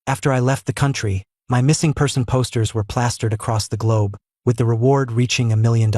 After I left the country, my missing person posters were plastered across the globe, with the reward reaching $1 million.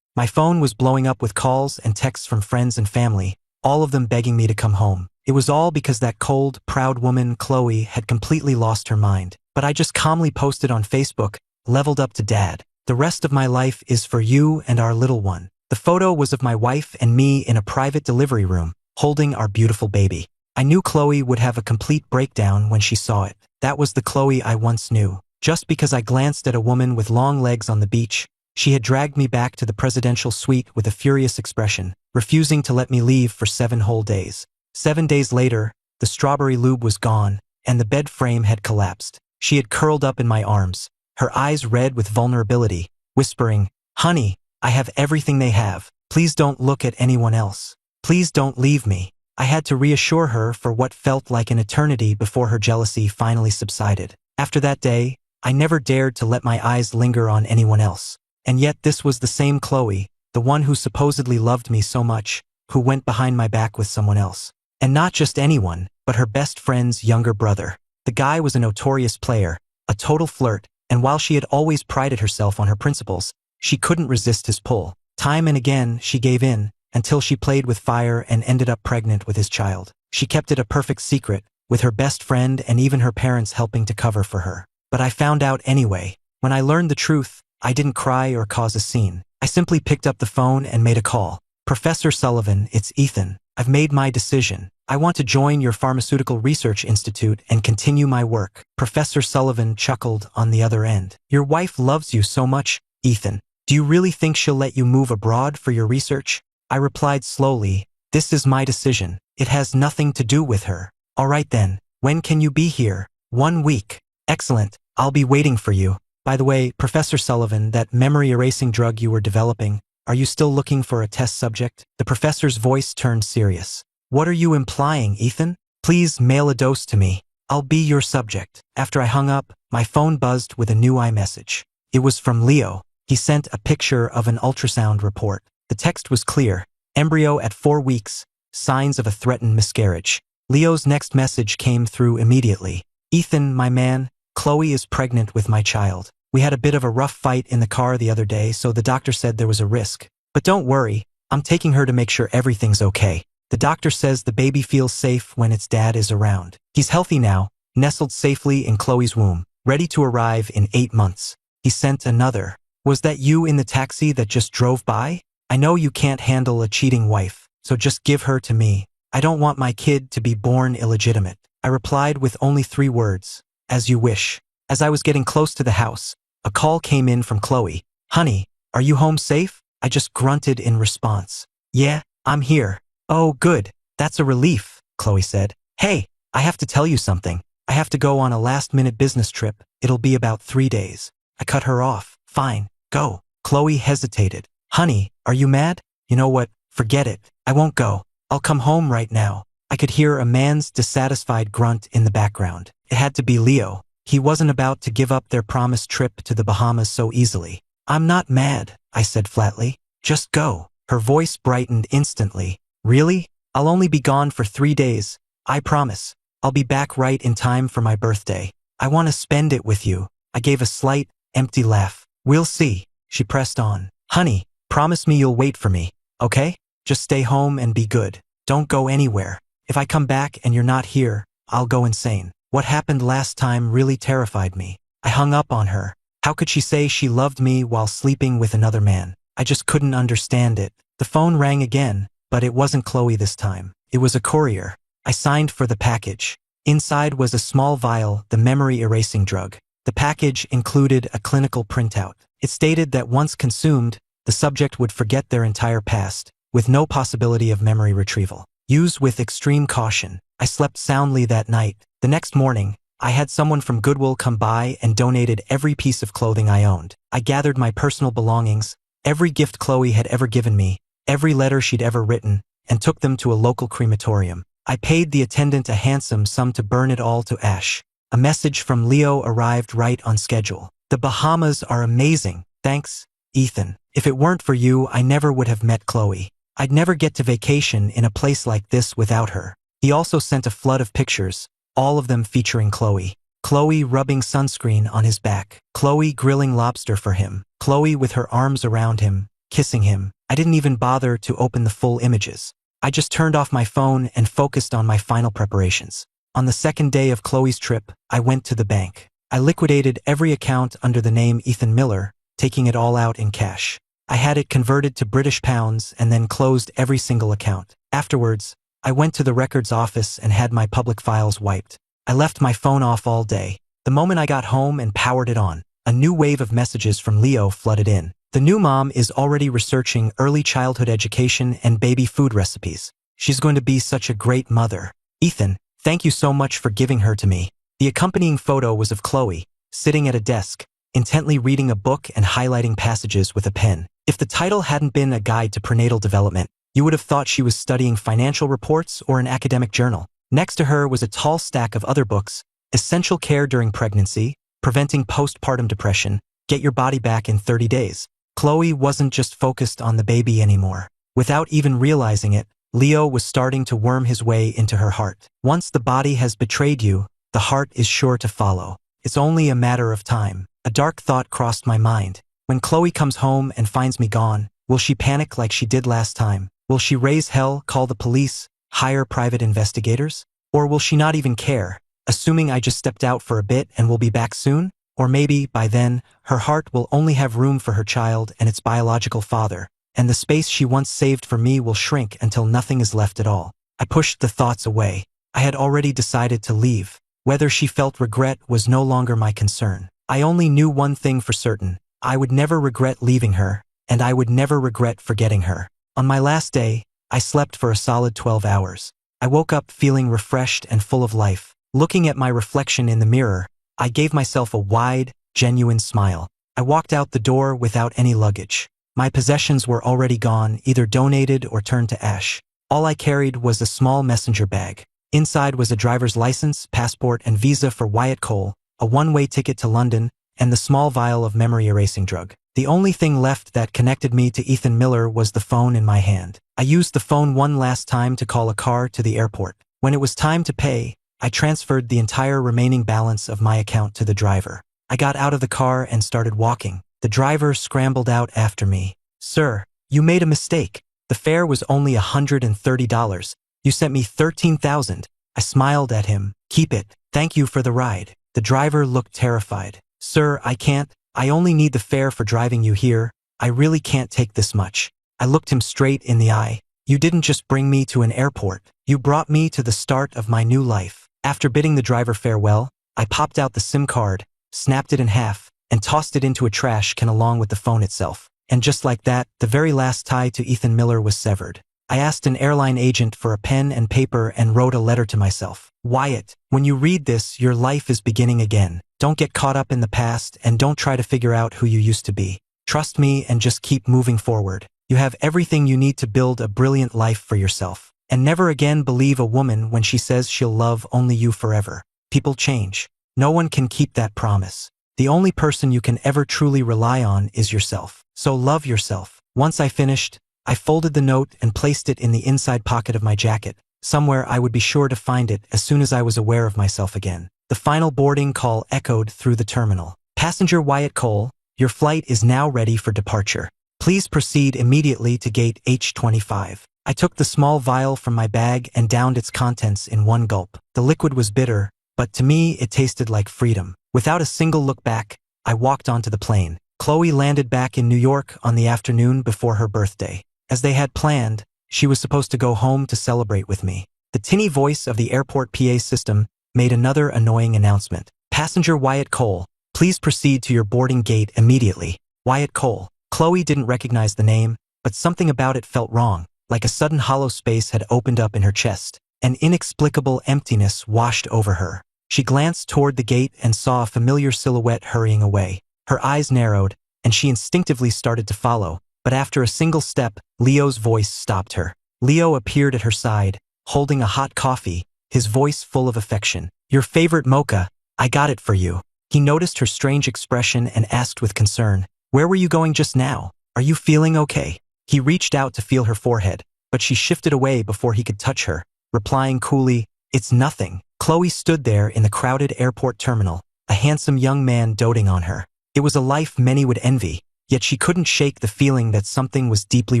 My phone was blowing up with calls and texts from friends and family, all of them begging me to come home. It was all because that cold, proud woman, Chloe, had completely lost her mind. But I just calmly posted on Facebook, "Leveled up to Dad. The rest of my life is for you and our little one." The photo was of my wife and me in a private delivery room, holding our beautiful baby. I knew Chloe would have a complete breakdown when she saw it. That was the Chloe I once knew. Just because I glanced at a woman with long legs on the beach, she had dragged me back to the presidential suite with a furious expression, refusing to let me leave for 7 whole days. 7 days later, the strawberry lube was gone, and the bed frame had collapsed. She had curled up in my arms, her eyes red with vulnerability, whispering, "Honey, I have everything they have. Please don't look at anyone else. Please don't leave me." I had to reassure her for what felt like an eternity before her jealousy finally subsided. After that day, I never dared to let my eyes linger on anyone else. And yet this was the same Chloe, the one who supposedly loved me so much, who went behind my back with someone else. And not just anyone, but her best friend's younger brother. The guy was a notorious player, a total flirt, and while she had always prided herself on her principles, she couldn't resist his pull. Time and again, she gave in, until she played with fire and ended up pregnant with his child. She kept it a perfect secret, with her best friend and even her parents helping to cover for her. But I found out anyway. When I learned the truth, I didn't cry or cause a scene. I simply picked up the phone and made a call. "Professor Sullivan, it's Ethan. I've made my decision. I want to join your pharmaceutical research institute and continue my work." Professor Sullivan chuckled on the other end. "Your wife loves you so much, Ethan. Do you really think she'll let you move abroad for your research?" I replied slowly, "This is my decision. It has nothing to do with her." "All right then. When can you be here?" "1 week." "Excellent. I'll be waiting for you. By the way, Professor Sullivan, that memory-erasing drug you were developing, are you still looking for a test subject?" The professor's voice turned serious. "What are you implying, Ethan? Please mail a dose to me. I'll be your subject." After I hung up, my phone buzzed with a new iMessage. It was from Leo. He sent a picture of an ultrasound report. The text was clear: embryo at 4 weeks, signs of a threatened miscarriage. Leo's next message came through immediately. "Ethan, my man, Chloe is pregnant with my child. We had a bit of a rough fight in the car the other day, so the doctor said there was a risk. But don't worry, I'm taking her to make sure everything's okay. The doctor says the baby feels safe when its dad is around. He's healthy now, nestled safely in Chloe's womb, ready to arrive in 8 months." He sent another. "Was that you in the taxi that just drove by? I know you can't handle a cheating wife, so just give her to me. I don't want my kid to be born illegitimate." I replied with only 3 words: "As you wish." As I was getting close to the house, a call came in from Chloe. "Honey, are you home safe?" I just grunted in response. "Yeah, I'm here." "Oh, good. That's a relief," Chloe said. "Hey, I have to tell you something. I have to go on a last-minute business trip. It'll be about 3 days. I cut her off. "Fine, go." Chloe hesitated. "Honey, are you mad?" "You know what? Forget it. I won't go. I'll come home right now." I could hear a man's dissatisfied grunt in the background. It had to be Leo. He wasn't about to give up their promised trip to the Bahamas so easily. "I'm not mad," I said flatly. "Just go." Her voice brightened instantly. "Really? I'll only be gone for 3 days. I promise. I'll be back right in time for my birthday. I want to spend it with you." I gave a slight, empty laugh. "We'll see." She pressed on. "Honey, promise me you'll wait for me, okay? Just stay home and be good. Don't go anywhere. If I come back and you're not here, I'll go insane." What happened last time really terrified me. I hung up on her. How could she say she loved me while sleeping with another man? I just couldn't understand it. The phone rang again, but it wasn't Chloe this time. It was a courier. I signed for the package. Inside was a small vial, the memory-erasing drug. The package included a clinical printout. It stated that once consumed, the subject would forget their entire past, with no possibility of memory retrieval. Use with extreme caution. I slept soundly that night. The next morning, I had someone from Goodwill come by and donated every piece of clothing I owned. I gathered my personal belongings, every gift Chloe had ever given me, every letter she'd ever written, and took them to a local crematorium. I paid the attendant a handsome sum to burn it all to ash. A message from Leo arrived right on schedule. "The Bahamas are amazing. Thanks, Ethan. If it weren't for you, I never would have met Chloe. I'd never get to vacation in a place like this without her." He also sent a flood of pictures, all of them featuring Chloe. Chloe rubbing sunscreen on his back. Chloe grilling lobster for him. Chloe with her arms around him, kissing him. I didn't even bother to open the full images. I just turned off my phone and focused on my final preparations. On the second day of Chloe's trip, I went to the bank. I liquidated every account under the name Ethan Miller, taking it all out in cash. I had it converted to British pounds and then closed every single account. Afterwards, I went to the records office and had my public files wiped. I left my phone off all day. The moment I got home and powered it on, a new wave of messages from Leo flooded in. The new mom is already researching early childhood education and baby food recipes. She's going to be such a great mother. Ethan, thank you so much for giving her to me. The accompanying photo was of Chloe, sitting at a desk, intently reading a book and highlighting passages with a pen. If the title hadn't been A Guide to Prenatal Development, you would have thought she was studying financial reports or an academic journal. Next to her was a tall stack of other books: Essential Care During Pregnancy, Preventing Postpartum Depression, Get Your Body Back in 30 Days. Chloe wasn't just focused on the baby anymore. Without even realizing it, Leo was starting to worm his way into her heart. Once the body has betrayed you, the heart is sure to follow. It's only a matter of time. A dark thought crossed my mind. When Chloe comes home and finds me gone, will she panic like she did last time? Will she raise hell, call the police, hire private investigators? Or will she not even care, assuming I just stepped out for a bit and will be back soon? Or maybe, by then, her heart will only have room for her child and its biological father, and the space she once saved for me will shrink until nothing is left at all. I pushed the thoughts away. I had already decided to leave. Whether she felt regret was no longer my concern. I only knew one thing for certain. I would never regret leaving her, and I would never regret forgetting her. On my last day, I slept for a solid 12 hours. I woke up feeling refreshed and full of life. Looking at my reflection in the mirror, I gave myself a wide, genuine smile. I walked out the door without any luggage. My possessions were already gone, either donated or turned to ash. All I carried was a small messenger bag. Inside was a driver's license, passport, and visa for Wyatt Cole, a one-way ticket to London, and the small vial of memory-erasing drug. The only thing left that connected me to Ethan Miller was the phone in my hand. I used the phone one last time to call a car to the airport. When it was time to pay, I transferred the entire remaining balance of my account to the driver. I got out of the car and started walking. The driver scrambled out after me. "Sir, you made a mistake. The fare was only $130. You sent me $13,000. I smiled at him. "Keep it. Thank you for the ride." The driver looked terrified. "Sir, I can't. I only need the fare for driving you here. I really can't take this much." I looked him straight in the eye. "You didn't just bring me to an airport. You brought me to the start of my new life." After bidding the driver farewell, I popped out the SIM card, snapped it in half, and tossed it into a trash can along with the phone itself. And just like that, the very last tie to Ethan Miller was severed. I asked an airline agent for a pen and paper and wrote a letter to myself. "Wyatt, when you read this, your life is beginning again. Don't get caught up in the past and don't try to figure out who you used to be. Trust me and just keep moving forward. You have everything you need to build a brilliant life for yourself. And never again believe a woman when she says she'll love only you forever. People change. No one can keep that promise. The only person you can ever truly rely on is yourself. So love yourself." Once I finished, I folded the note and placed it in the inside pocket of my jacket. Somewhere I would be sure to find it as soon as I was aware of myself again. The final boarding call echoed through the terminal. "Passenger Wyatt Cole, your flight is now ready for departure. Please proceed immediately to gate H25. I took the small vial from my bag and downed its contents in one gulp. The liquid was bitter, but to me it tasted like freedom. Without a single look back, I walked onto the plane. Chloe landed back in New York on the afternoon before her birthday. As they had planned, she was supposed to go home to celebrate with me. The tinny voice of the airport PA system made another annoying announcement. "Passenger Wyatt Cole, please proceed to your boarding gate immediately." Wyatt Cole. Chloe didn't recognize the name, but something about it felt wrong. Like a sudden hollow space had opened up in her chest. An inexplicable emptiness washed over her. She glanced toward the gate and saw a familiar silhouette hurrying away. Her eyes narrowed, and she instinctively started to follow. But after a single step, Leo's voice stopped her. Leo appeared at her side, holding a hot coffee, his voice full of affection. "Your favorite mocha. I got it for you." He noticed her strange expression and asked with concern, "Where were you going just now? Are you feeling okay?" He reached out to feel her forehead, but she shifted away before he could touch her, replying coolly, "It's nothing." Chloe stood there in the crowded airport terminal, a handsome young man doting on her. It was a life many would envy, yet she couldn't shake the feeling that something was deeply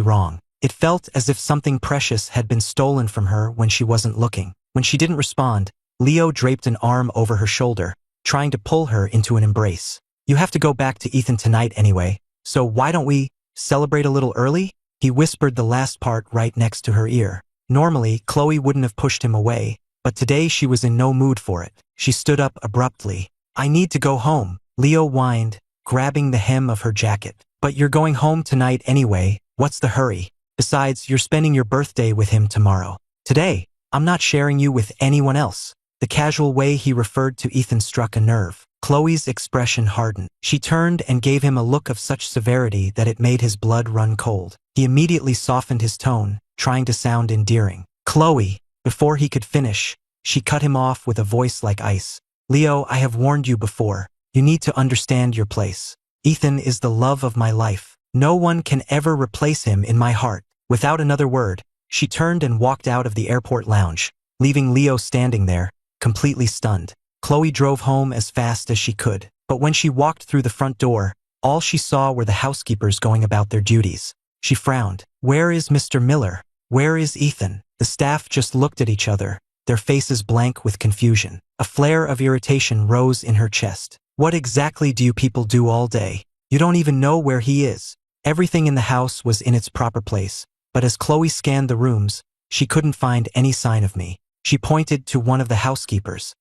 wrong. It felt as if something precious had been stolen from her when she wasn't looking. When she didn't respond, Leo draped an arm over her shoulder, trying to pull her into an embrace. "You have to go back to Ethan tonight anyway, so why don't we celebrate a little early?" He whispered the last part right next to her ear. Normally, Chloe wouldn't have pushed him away, but today she was in no mood for it. She stood up abruptly. "I need to go home," Leo whined, grabbing the hem of her jacket. "But you're going home tonight anyway, what's the hurry? Besides, you're spending your birthday with him tomorrow. Today, I'm not sharing you with anyone else." The casual way he referred to Ethan struck a nerve. Chloe's expression hardened. She turned and gave him a look of such severity that it made his blood run cold. He immediately softened his tone, trying to sound endearing. "Chloe," before he could finish, she cut him off with a voice like ice. "Leo, I have warned you before. You need to understand your place. Ethan is the love of my life. No one can ever replace him in my heart." Without another word, she turned and walked out of the airport lounge, leaving Leo standing there, completely stunned. Chloe drove home as fast as she could, but when she walked through the front door, all she saw were the housekeepers going about their duties. She frowned. Where is Mr. Miller? Where is Ethan? The staff just looked at each other, their faces blank with confusion. A flare of irritation rose in her chest. What exactly do you people do all day? You don't even know where he is. Everything in the house was in its proper place, but as Chloe scanned the rooms, she couldn't find any sign of me. She pointed to one of the housekeepers.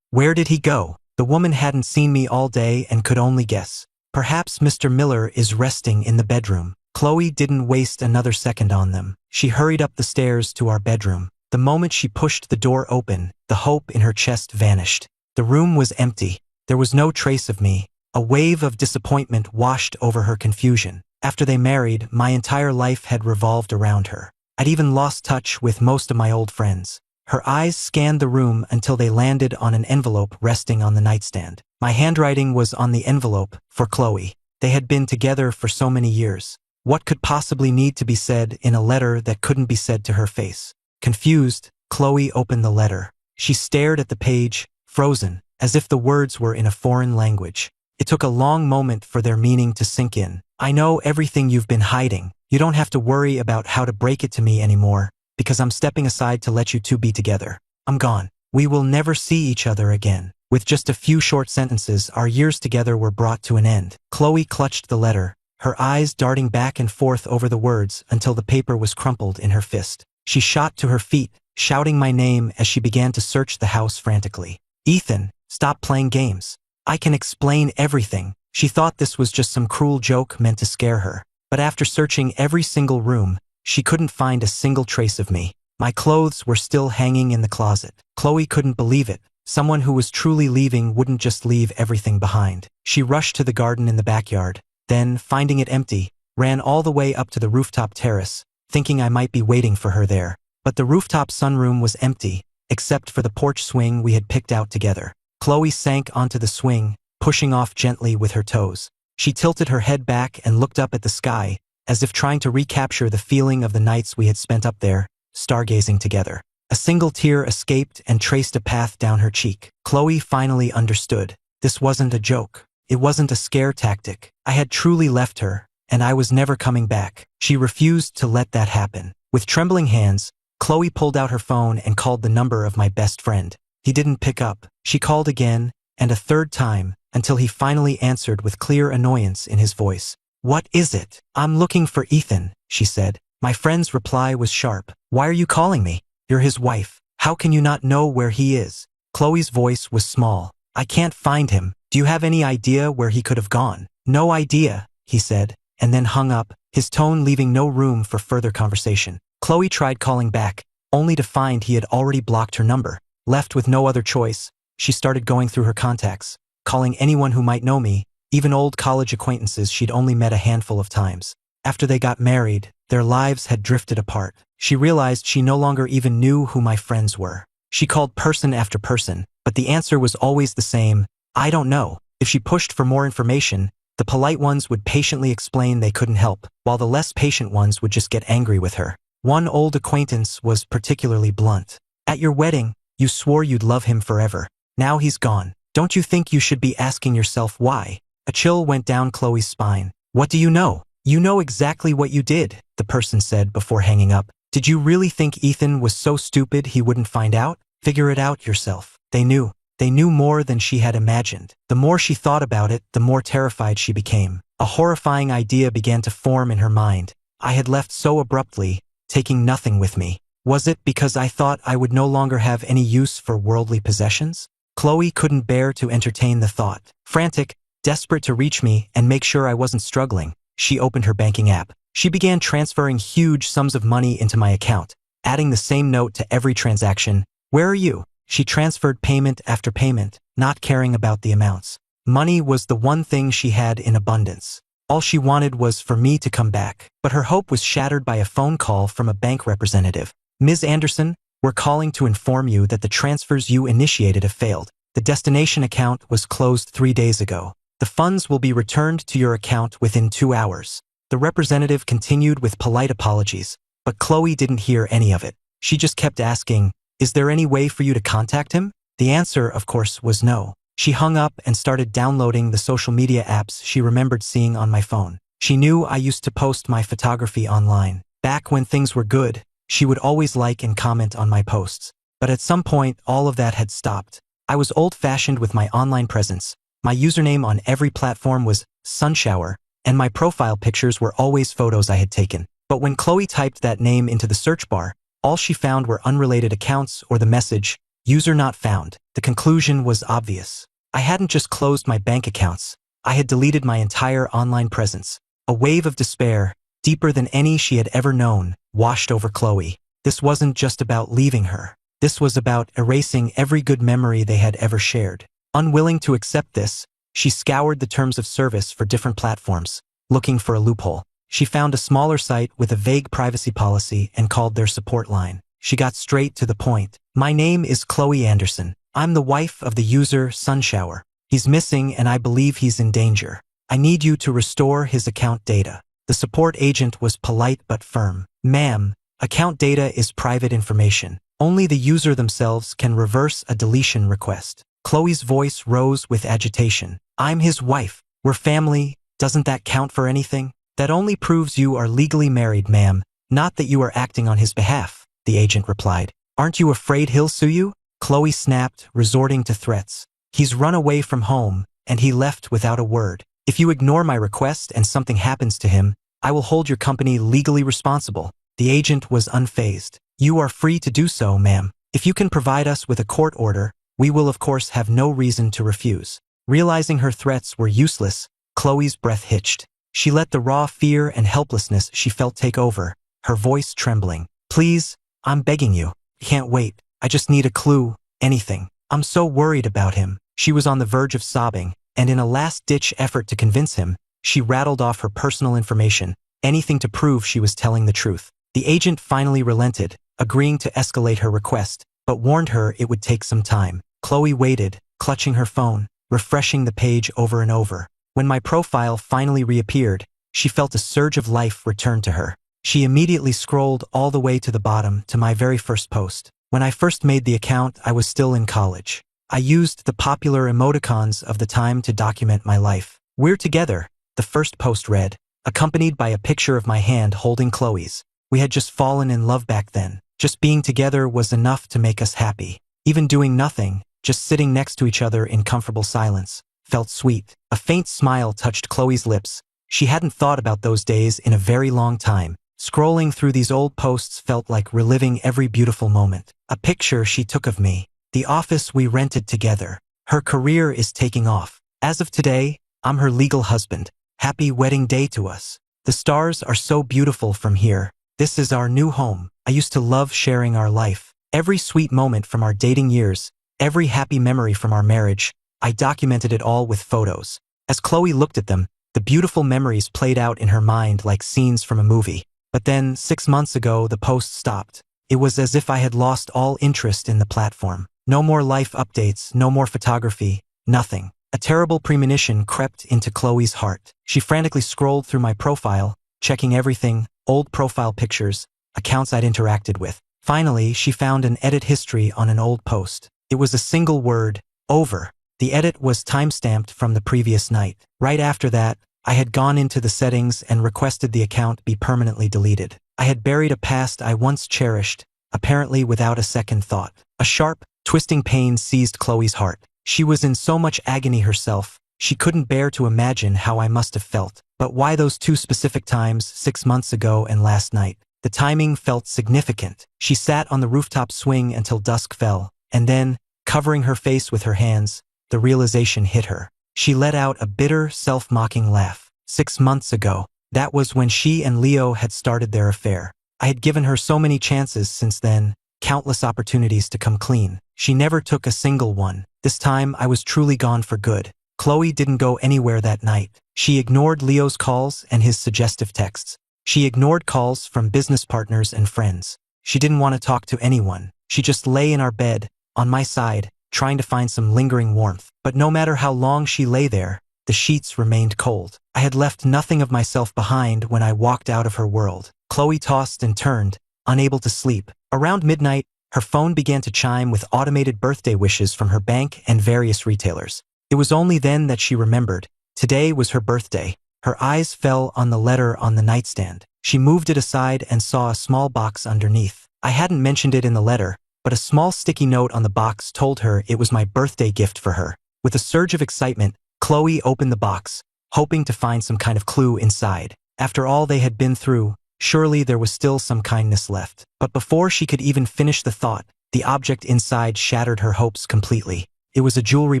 Where did he go? The woman hadn't seen me all day and could only guess. Perhaps Mr. Miller is resting in the bedroom. Chloe didn't waste another second on them. She hurried up the stairs to our bedroom. The moment she pushed the door open, the hope in her chest vanished. The room was empty. There was no trace of me. A wave of disappointment washed over her confusion. After they married, my entire life had revolved around her. I'd even lost touch with most of my old friends. Her eyes scanned the room until they landed on an envelope resting on the nightstand. My handwriting was on the envelope, for Chloe. They had been together for so many years. What could possibly need to be said in a letter that couldn't be said to her face? Confused, Chloe opened the letter. She stared at the page, frozen, as if the words were in a foreign language. It took a long moment for their meaning to sink in. "I know everything you've been hiding. You don't have to worry about how to break it to me anymore, because I'm stepping aside to let you two be together. I'm gone. We will never see each other again." With just a few short sentences, our years together were brought to an end. Chloe clutched the letter, her eyes darting back and forth over the words until the paper was crumpled in her fist. She shot to her feet, shouting my name as she began to search the house frantically. "Ethan, stop playing games. I can explain everything." She thought this was just some cruel joke meant to scare her. But after searching every single room, she couldn't find a single trace of me. My clothes were still hanging in the closet. Chloe couldn't believe it. Someone who was truly leaving wouldn't just leave everything behind. She rushed to the garden in the backyard, then, finding it empty, ran all the way up to the rooftop terrace, thinking I might be waiting for her there. But the rooftop sunroom was empty, except for the porch swing we had picked out together. Chloe sank onto the swing, pushing off gently with her toes. She tilted her head back and looked up at the sky, as if trying to recapture the feeling of the nights we had spent up there, stargazing together. A single tear escaped and traced a path down her cheek. Chloe finally understood. This wasn't a joke. It wasn't a scare tactic. I had truly left her, and I was never coming back. She refused to let that happen. With trembling hands, Chloe pulled out her phone and called the number of my best friend. He didn't pick up. She called again, and a third time, until he finally answered with clear annoyance in his voice. "What is it?" "I'm looking for Ethan," she said. My friend's reply was sharp. "Why are you calling me? You're his wife. How can you not know where he is?" Chloe's voice was small. "I can't find him. Do you have any idea where he could have gone?" "No idea," he said, and then hung up, his tone leaving no room for further conversation. Chloe tried calling back, only to find he had already blocked her number. Left with no other choice, she started going through her contacts, calling anyone who might know me, even old college acquaintances she'd only met a handful of times. After they got married, their lives had drifted apart. She realized she no longer even knew who my friends were. She called person after person, but the answer was always the same: "I don't know." If she pushed for more information, the polite ones would patiently explain they couldn't help, while the less patient ones would just get angry with her. One old acquaintance was particularly blunt. "At your wedding, You swore you'd love him forever. Now he's gone. Don't you think you should be asking yourself why? A chill went down Chloe's spine. What do you know? You know exactly what you did, the person said before hanging up. Did you really think Ethan was so stupid he wouldn't find out? Figure it out yourself. They knew. They knew more than she had imagined. The more she thought about it, the more terrified she became. A horrifying idea began to form in her mind. I had left so abruptly, taking nothing with me. Was it because I thought I would no longer have any use for worldly possessions? Chloe couldn't bear to entertain the thought. Frantic, desperate to reach me and make sure I wasn't struggling, she opened her banking app. She began transferring huge sums of money into my account, adding the same note to every transaction. Where are you? She transferred payment after payment, not caring about the amounts. Money was the one thing she had in abundance. All she wanted was for me to come back. But her hope was shattered by a phone call from a bank representative. Ms. Anderson, we're calling to inform you that the transfers you initiated have failed. The destination account was closed 3 days ago. The funds will be returned to your account within 2 hours. The representative continued with polite apologies, but Chloe didn't hear any of it. She just kept asking, is there any way for you to contact him? The answer, of course, was no. She hung up and started downloading the social media apps she remembered seeing on my phone. She knew I used to post my photography online. Back when things were good, she would always like and comment on my posts. But at some point, all of that had stopped. I was old-fashioned with my online presence. My username on every platform was Sunshower, and my profile pictures were always photos I had taken. But when Chloe typed that name into the search bar, all she found were unrelated accounts or the message, user not found. The conclusion was obvious. I hadn't just closed my bank accounts. I had deleted my entire online presence. A wave of despair, deeper than any she had ever known, washed over Chloe. This wasn't just about leaving her. This was about erasing every good memory they had ever shared. Unwilling to accept this, she scoured the terms of service for different platforms, looking for a loophole. She found a smaller site with a vague privacy policy and called their support line. She got straight to the point. My name is Chloe Anderson. I'm the wife of the user Sunshower. He's missing and I believe he's in danger. I need you to restore his account data. The support agent was polite but firm. Ma'am, account data is private information. Only the user themselves can reverse a deletion request. Chloe's voice rose with agitation. I'm his wife. We're family. Doesn't that count for anything? That only proves you are legally married, ma'am, not that you are acting on his behalf, the agent replied. Aren't you afraid he'll sue you? Chloe snapped, resorting to threats. He's run away from home, and he left without a word. If you ignore my request and something happens to him, I will hold your company legally responsible. The agent was unfazed. You are free to do so, ma'am. If you can provide us with a court order, we will of course have no reason to refuse. Realizing her threats were useless, Chloe's breath hitched. She let the raw fear and helplessness she felt take over, her voice trembling. Please, I'm begging you. Can't wait. I just need a clue, anything. I'm so worried about him. She was on the verge of sobbing, and in a last-ditch effort to convince him, she rattled off her personal information, anything to prove she was telling the truth. The agent finally relented, agreeing to escalate her request, but warned her it would take some time. Chloe waited, clutching her phone, refreshing the page over and over. When my profile finally reappeared, she felt a surge of life return to her. She immediately scrolled all the way to the bottom to my very first post. When I first made the account, I was still in college. I used the popular emoticons of the time to document my life. We're together, the first post read, accompanied by a picture of my hand holding Chloe's. We had just fallen in love back then. Just being together was enough to make us happy. Even doing nothing, just sitting next to each other in comfortable silence, felt sweet. A faint smile touched Chloe's lips. She hadn't thought about those days in a very long time. Scrolling through these old posts felt like reliving every beautiful moment. A picture she took of me. The office we rented together. Her career is taking off. As of today, I'm her legal husband. Happy wedding day to us. The stars are so beautiful from here. This is our new home. I used to love sharing our life. Every sweet moment from our dating years, every happy memory from our marriage, I documented it all with photos. As Chloe looked at them, the beautiful memories played out in her mind like scenes from a movie. But then, 6 months ago, the post stopped. It was as if I had lost all interest in the platform. No more life updates, no more photography, nothing. A terrible premonition crept into Chloe's heart. She frantically scrolled through my profile, checking everything, old profile pictures, accounts I'd interacted with. Finally, she found an edit history on an old post. It was a single word, over. The edit was timestamped from the previous night. Right after that, I had gone into the settings and requested the account be permanently deleted. I had buried a past I once cherished, apparently without a second thought. A sharp, twisting pain seized Chloe's heart. She was in so much agony herself, she couldn't bear to imagine how I must have felt. But why those two specific times, 6 months ago and last night? The timing felt significant. She sat on the rooftop swing until dusk fell, and then, covering her face with her hands, the realization hit her. She let out a bitter, self-mocking laugh. 6 months ago, that was when she and Leo had started their affair. I had given her so many chances since then, countless opportunities to come clean. She never took a single one. This time, I was truly gone for good. Chloe didn't go anywhere that night. She ignored Leo's calls and his suggestive texts. She ignored calls from business partners and friends. She didn't want to talk to anyone. She just lay in our bed, on my side, trying to find some lingering warmth. But no matter how long she lay there, the sheets remained cold. I had left nothing of myself behind when I walked out of her world. Chloe tossed and turned, unable to sleep. Around midnight, her phone began to chime with automated birthday wishes from her bank and various retailers. It was only then that she remembered. Today was her birthday. Her eyes fell on the letter on the nightstand. She moved it aside and saw a small box underneath. I hadn't mentioned it in the letter, but a small sticky note on the box told her it was my birthday gift for her. With a surge of excitement, Chloe opened the box, hoping to find some kind of clue inside. After all they had been through, surely there was still some kindness left. But before she could even finish the thought, the object inside shattered her hopes completely. It was a jewelry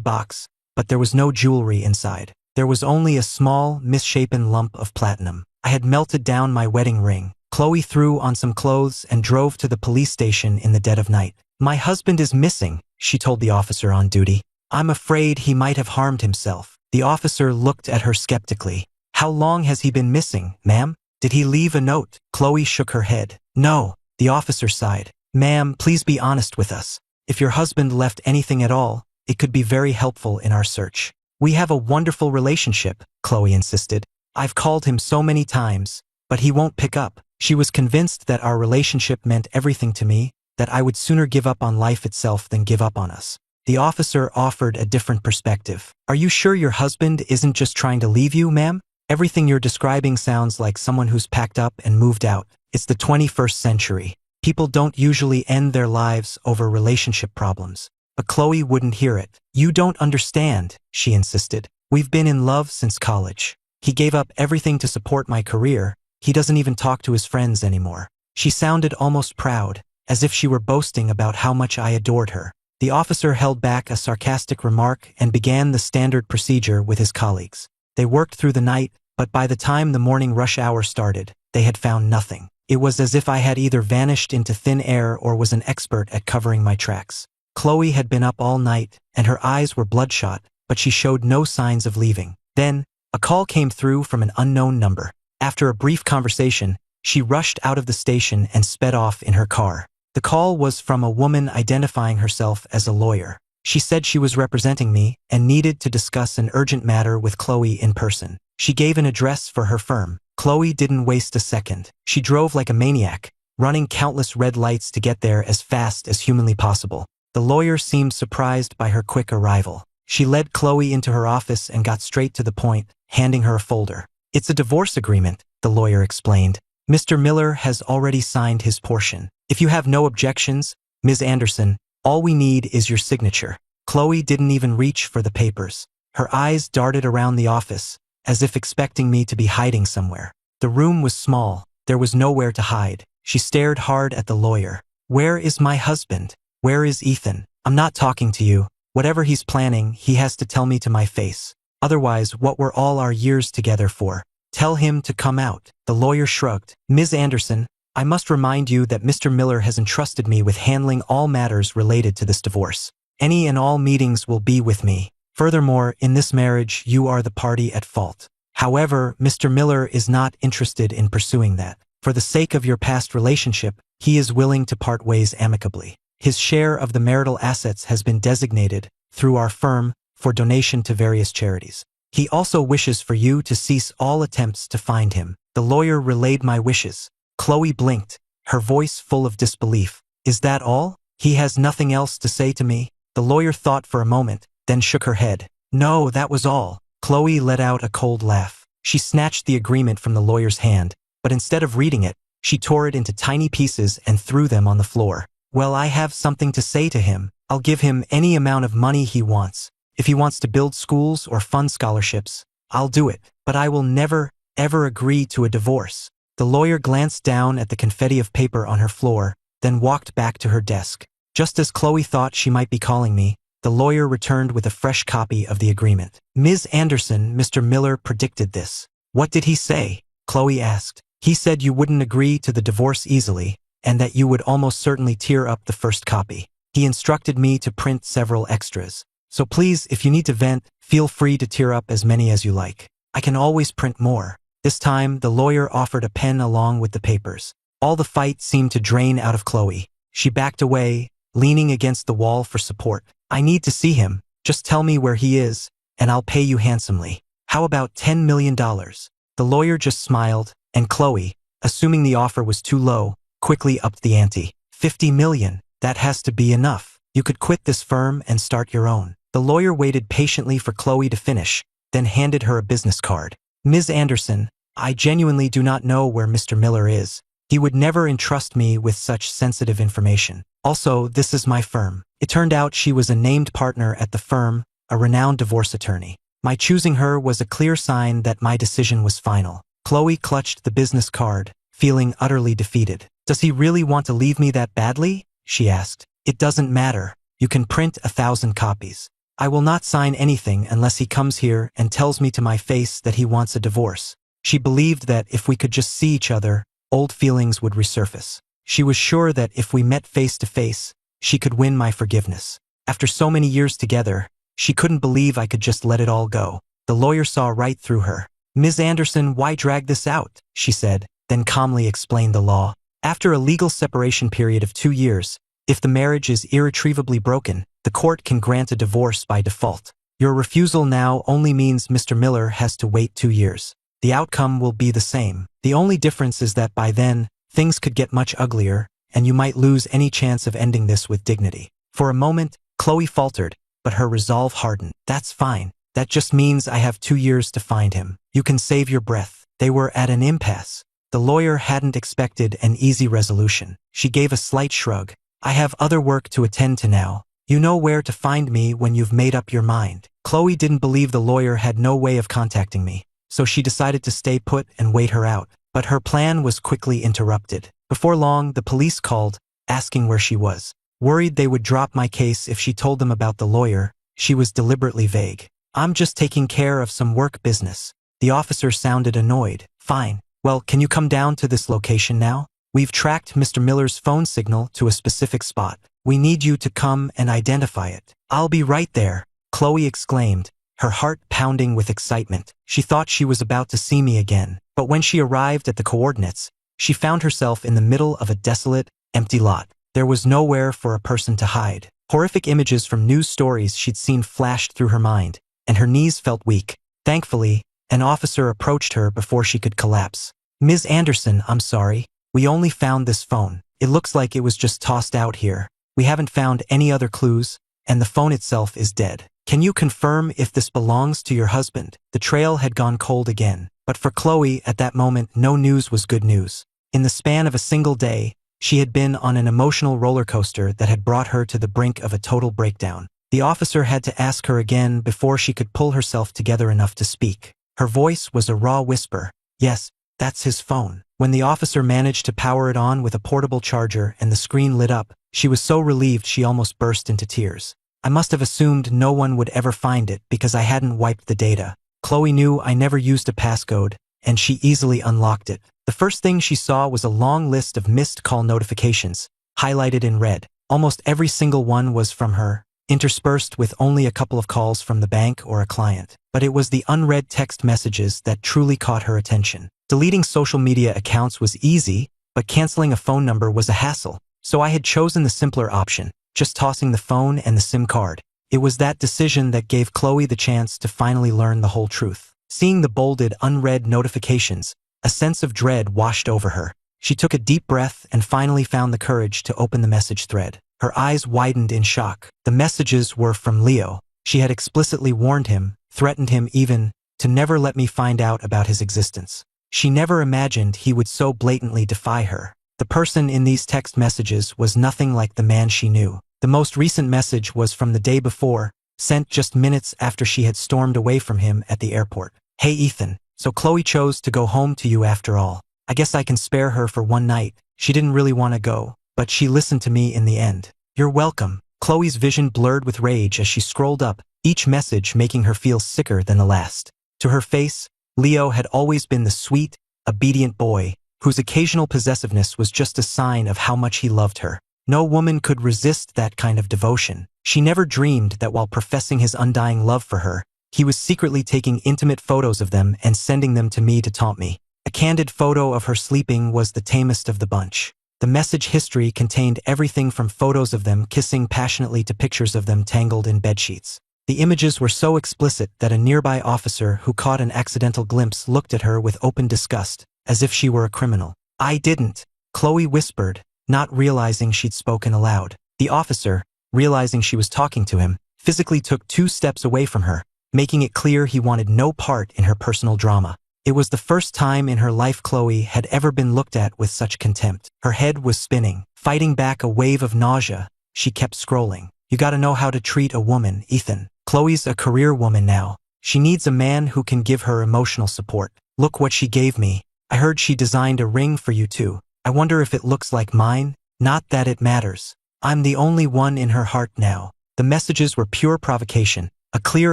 box, but there was no jewelry inside. There was only a small, misshapen lump of platinum. I had melted down my wedding ring. Chloe threw on some clothes and drove to the police station in the dead of night. "My husband is missing," she told the officer on duty. "I'm afraid he might have harmed himself." The officer looked at her skeptically. "How long has he been missing, ma'am? Did he leave a note?" Chloe shook her head. "No," the officer sighed. "Ma'am, please be honest with us. If your husband left anything at all, it could be very helpful in our search." "We have a wonderful relationship," Chloe insisted. "I've called him so many times, but he won't pick up." She was convinced that our relationship meant everything to me, that I would sooner give up on life itself than give up on us. The officer offered a different perspective. "Are you sure your husband isn't just trying to leave you, ma'am? Everything you're describing sounds like someone who's packed up and moved out. It's the 21st century. People don't usually end their lives over relationship problems." But Chloe wouldn't hear it. "You don't understand," she insisted. "We've been in love since college. He gave up everything to support my career. He doesn't even talk to his friends anymore." She sounded almost proud, as if she were boasting about how much I adored her. The officer held back a sarcastic remark and began the standard procedure with his colleagues. They worked through the night, but by the time the morning rush hour started, they had found nothing. It was as if I had either vanished into thin air or was an expert at covering my tracks. Chloe had been up all night, and her eyes were bloodshot, but she showed no signs of leaving. Then, a call came through from an unknown number. After a brief conversation, she rushed out of the station and sped off in her car. The call was from a woman identifying herself as a lawyer. She said she was representing me and needed to discuss an urgent matter with Chloe in person. She gave an address for her firm. Chloe didn't waste a second. She drove like a maniac, running countless red lights to get there as fast as humanly possible. The lawyer seemed surprised by her quick arrival. She led Chloe into her office and got straight to the point, handing her a folder. "It's a divorce agreement," the lawyer explained. "Mr. Miller has already signed his portion. If you have no objections, Ms. Anderson, all we need is your signature." Chloe didn't even reach for the papers. Her eyes darted around the office, as if expecting me to be hiding somewhere. The room was small. There was nowhere to hide. She stared hard at the lawyer. "Where is my husband? Where is Ethan? I'm not talking to you. Whatever he's planning, he has to tell me to my face. Otherwise, what were all our years together for? Tell him to come out." The lawyer shrugged. "Ms. Anderson, I must remind you that Mr. Miller has entrusted me with handling all matters related to this divorce. Any and all meetings will be with me. Furthermore, in this marriage, you are the party at fault. However, Mr. Miller is not interested in pursuing that. For the sake of your past relationship, he is willing to part ways amicably. His share of the marital assets has been designated, through our firm, for donation to various charities. He also wishes for you to cease all attempts to find him." The lawyer relayed my wishes. Chloe blinked, her voice full of disbelief. Is that all? He has nothing else to say to me? The lawyer thought for a moment, then shook her head. No, that was all. Chloe let out a cold laugh. She snatched the agreement from the lawyer's hand, but instead of reading it, she tore it into tiny pieces and threw them on the floor. Well, I have something to say to him. I'll give him any amount of money he wants. If he wants to build schools or fund scholarships, I'll do it. But I will never, ever agree to a divorce. The lawyer glanced down at the confetti of paper on her floor, then walked back to her desk. Just as Chloe thought she might be calling me, the lawyer returned with a fresh copy of the agreement. Ms. Anderson, Mr. Miller predicted this. What did he say? Chloe asked. He said you wouldn't agree to the divorce easily, and that you would almost certainly tear up the first copy. He instructed me to print several extras. So please, if you need to vent, feel free to tear up as many as you like. I can always print more. This time, the lawyer offered a pen along with the papers. All the fight seemed to drain out of Chloe. She backed away, leaning against the wall for support. I need to see him. Just tell me where he is, and I'll pay you handsomely. How about $10 million? The lawyer just smiled, and Chloe, assuming the offer was too low, quickly upped the ante. $50 million. That has to be enough. You could quit this firm and start your own. The lawyer waited patiently for Chloe to finish, then handed her a business card. Ms. Anderson, I genuinely do not know where Mr. Miller is. He would never entrust me with such sensitive information. Also, this is my firm. It turned out she was a named partner at the firm, a renowned divorce attorney. My choosing her was a clear sign that my decision was final. Chloe clutched the business card, feeling utterly defeated. Does he really want to leave me that badly? She asked. It doesn't matter. You can print 1,000 copies. I will not sign anything unless he comes here and tells me to my face that he wants a divorce. She believed that if we could just see each other, old feelings would resurface. She was sure that if we met face to face, she could win my forgiveness. After so many years together, she couldn't believe I could just let it all go. The lawyer saw right through her. Ms. Anderson, why drag this out? She said, then calmly explained the law. After a legal separation period of 2 years, if the marriage is irretrievably broken, the court can grant a divorce by default. Your refusal now only means Mr. Miller has to wait 2 years. The outcome will be the same. The only difference is that by then, things could get much uglier, and you might lose any chance of ending this with dignity. For a moment, Chloe faltered, but her resolve hardened. That's fine. That just means I have 2 years to find him. You can save your breath. They were at an impasse. The lawyer hadn't expected an easy resolution. She gave a slight shrug. I have other work to attend to now. You know where to find me when you've made up your mind. Chloe didn't believe the lawyer had no way of contacting me, so she decided to stay put and wait her out. But her plan was quickly interrupted. Before long, the police called, asking where she was. Worried they would drop my case if she told them about the lawyer, she was deliberately vague. I'm just taking care of some work business. The officer sounded annoyed. Fine. Well, can you come down to this location now? We've tracked Mr. Miller's phone signal to a specific spot. We need you to come and identify it. I'll be right there, Chloe exclaimed, her heart pounding with excitement. She thought she was about to see me again, but when she arrived at the coordinates, she found herself in the middle of a desolate, empty lot. There was nowhere for a person to hide. Horrific images from news stories she'd seen flashed through her mind, and her knees felt weak. Thankfully, an officer approached her before she could collapse. Ms. Anderson, I'm sorry. We only found this phone. It looks like it was just tossed out here. We haven't found any other clues, and the phone itself is dead. Can you confirm if this belongs to your husband? The trail had gone cold again, but for Chloe, at that moment, no news was good news. In the span of a single day, she had been on an emotional roller coaster that had brought her to the brink of a total breakdown. The officer had to ask her again before she could pull herself together enough to speak. Her voice was a raw whisper. Yes, that's his phone. When the officer managed to power it on with a portable charger and the screen lit up, she was so relieved she almost burst into tears. I must have assumed no one would ever find it because I hadn't wiped the data. Chloe knew I never used a passcode, and she easily unlocked it. The first thing she saw was a long list of missed call notifications, highlighted in red. Almost every single one was from her, interspersed with only a couple of calls from the bank or a client. But it was the unread text messages that truly caught her attention. Deleting social media accounts was easy, but canceling a phone number was a hassle. So I had chosen the simpler option, just tossing the phone and the SIM card. It was that decision that gave Chloe the chance to finally learn the whole truth. Seeing the bolded, unread notifications, a sense of dread washed over her. She took a deep breath and finally found the courage to open the message thread. Her eyes widened in shock. The messages were from Leo. She had explicitly warned him, threatened him even, to never let me find out about his existence. She never imagined he would so blatantly defy her. The person in these text messages was nothing like the man she knew. The most recent message was from the day before, sent just minutes after she had stormed away from him at the airport. Hey Ethan, so Chloe chose to go home to you after all. I guess I can spare her for one night. She didn't really want to go, but she listened to me in the end. You're welcome. Chloe's vision blurred with rage as she scrolled up, each message making her feel sicker than the last. To her face, Leo had always been the sweet, obedient boy, whose occasional possessiveness was just a sign of how much he loved her. No woman could resist that kind of devotion. She never dreamed that while professing his undying love for her, he was secretly taking intimate photos of them and sending them to me to taunt me. A candid photo of her sleeping was the tamest of the bunch. The message history contained everything from photos of them kissing passionately to pictures of them tangled in bedsheets. The images were so explicit that a nearby officer who caught an accidental glimpse looked at her with open disgust, as if she were a criminal. I didn't, Chloe whispered, not realizing she'd spoken aloud. The officer, realizing she was talking to him, physically took 2 steps away from her, making it clear he wanted no part in her personal drama. It was the first time in her life Chloe had ever been looked at with such contempt. Her head was spinning. Fighting back a wave of nausea, she kept scrolling. You gotta know how to treat a woman, Ethan. Chloe's a career woman now. She needs a man who can give her emotional support. Look what she gave me. I heard she designed a ring for you too. I wonder if it looks like mine? Not that it matters. I'm the only one in her heart now. The messages were pure provocation, a clear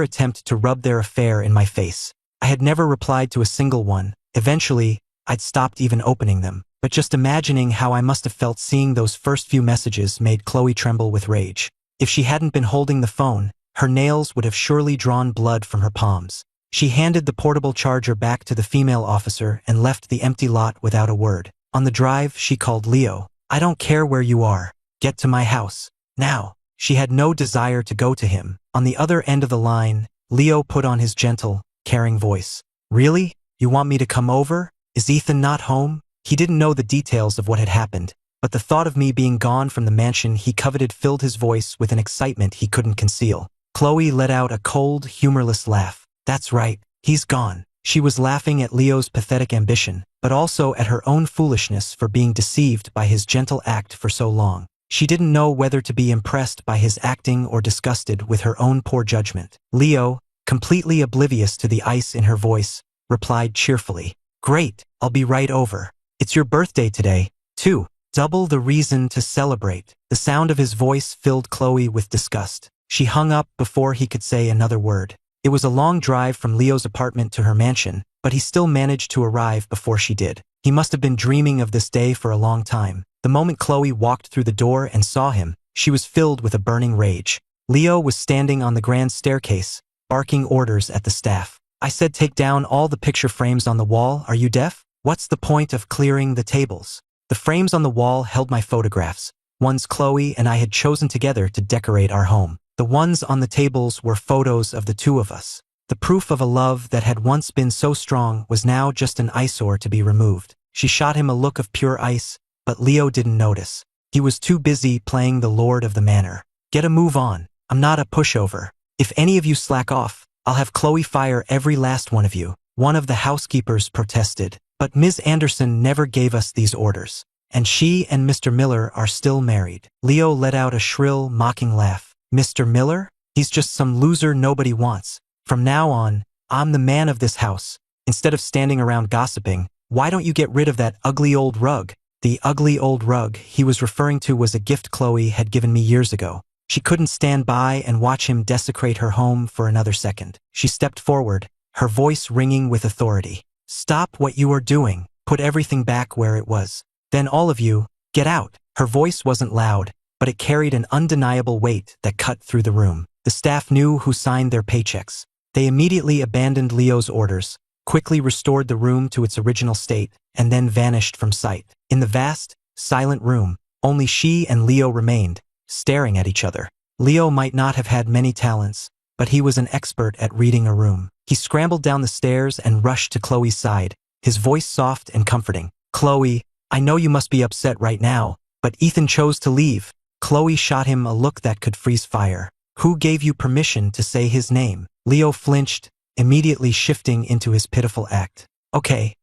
attempt to rub their affair in my face. I had never replied to a single one. Eventually, I'd stopped even opening them. But just imagining how I must have felt seeing those first few messages made Chloe tremble with rage. If she hadn't been holding the phone, her nails would have surely drawn blood from her palms. She handed the portable charger back to the female officer and left the empty lot without a word. On the drive, she called Leo. I don't care where you are. Get to my house. Now. She had no desire to go to him. On the other end of the line, Leo put on his gentle, caring voice. Really? You want me to come over? Is Ethan not home? He didn't know the details of what had happened, but the thought of me being gone from the mansion he coveted filled his voice with an excitement he couldn't conceal. Chloe let out a cold, humorless laugh. That's right, he's gone. She was laughing at Leo's pathetic ambition, but also at her own foolishness for being deceived by his gentle act for so long. She didn't know whether to be impressed by his acting or disgusted with her own poor judgment. Leo, completely oblivious to the ice in her voice, replied cheerfully. Great, I'll be right over. It's your birthday today, too. Double the reason to celebrate. The sound of his voice filled Chloe with disgust. She hung up before he could say another word. It was a long drive from Leo's apartment to her mansion, but he still managed to arrive before she did. He must have been dreaming of this day for a long time. The moment Chloe walked through the door and saw him, she was filled with a burning rage. Leo was standing on the grand staircase, barking orders at the staff. I said take down all the picture frames on the wall, are you deaf? What's the point of clearing the tables? The frames on the wall held my photographs, ones Chloe and I had chosen together to decorate our home. The ones on the tables were photos of the two of us. The proof of a love that had once been so strong was now just an eyesore to be removed. She shot him a look of pure ice, but Leo didn't notice. He was too busy playing the lord of the manor. Get a move on. I'm not a pushover. If any of you slack off, I'll have Chloe fire every last one of you. One of the housekeepers protested, but Ms. Anderson never gave us these orders. And she and Mr. Miller are still married. Leo let out a shrill, mocking laugh. Mr. Miller? He's just some loser nobody wants. From now on, I'm the man of this house. Instead of standing around gossiping, why don't you get rid of that ugly old rug? The ugly old rug he was referring to was a gift Chloe had given me years ago. She couldn't stand by and watch him desecrate her home for another second. She stepped forward, her voice ringing with authority. Stop what you are doing. Put everything back where it was. Then all of you, get out. Her voice wasn't loud, but it carried an undeniable weight that cut through the room. The staff knew who signed their paychecks. They immediately abandoned Leo's orders, quickly restored the room to its original state, and then vanished from sight. In the vast, silent room, only she and Leo remained, staring at each other. Leo might not have had many talents, but he was an expert at reading a room. He scrambled down the stairs and rushed to Chloe's side, his voice soft and comforting. Chloe, I know you must be upset right now, but Ethan chose to leave. Chloe shot him a look that could freeze fire. Who gave you permission to say his name? Leo flinched, immediately shifting into his pitiful act. Okay,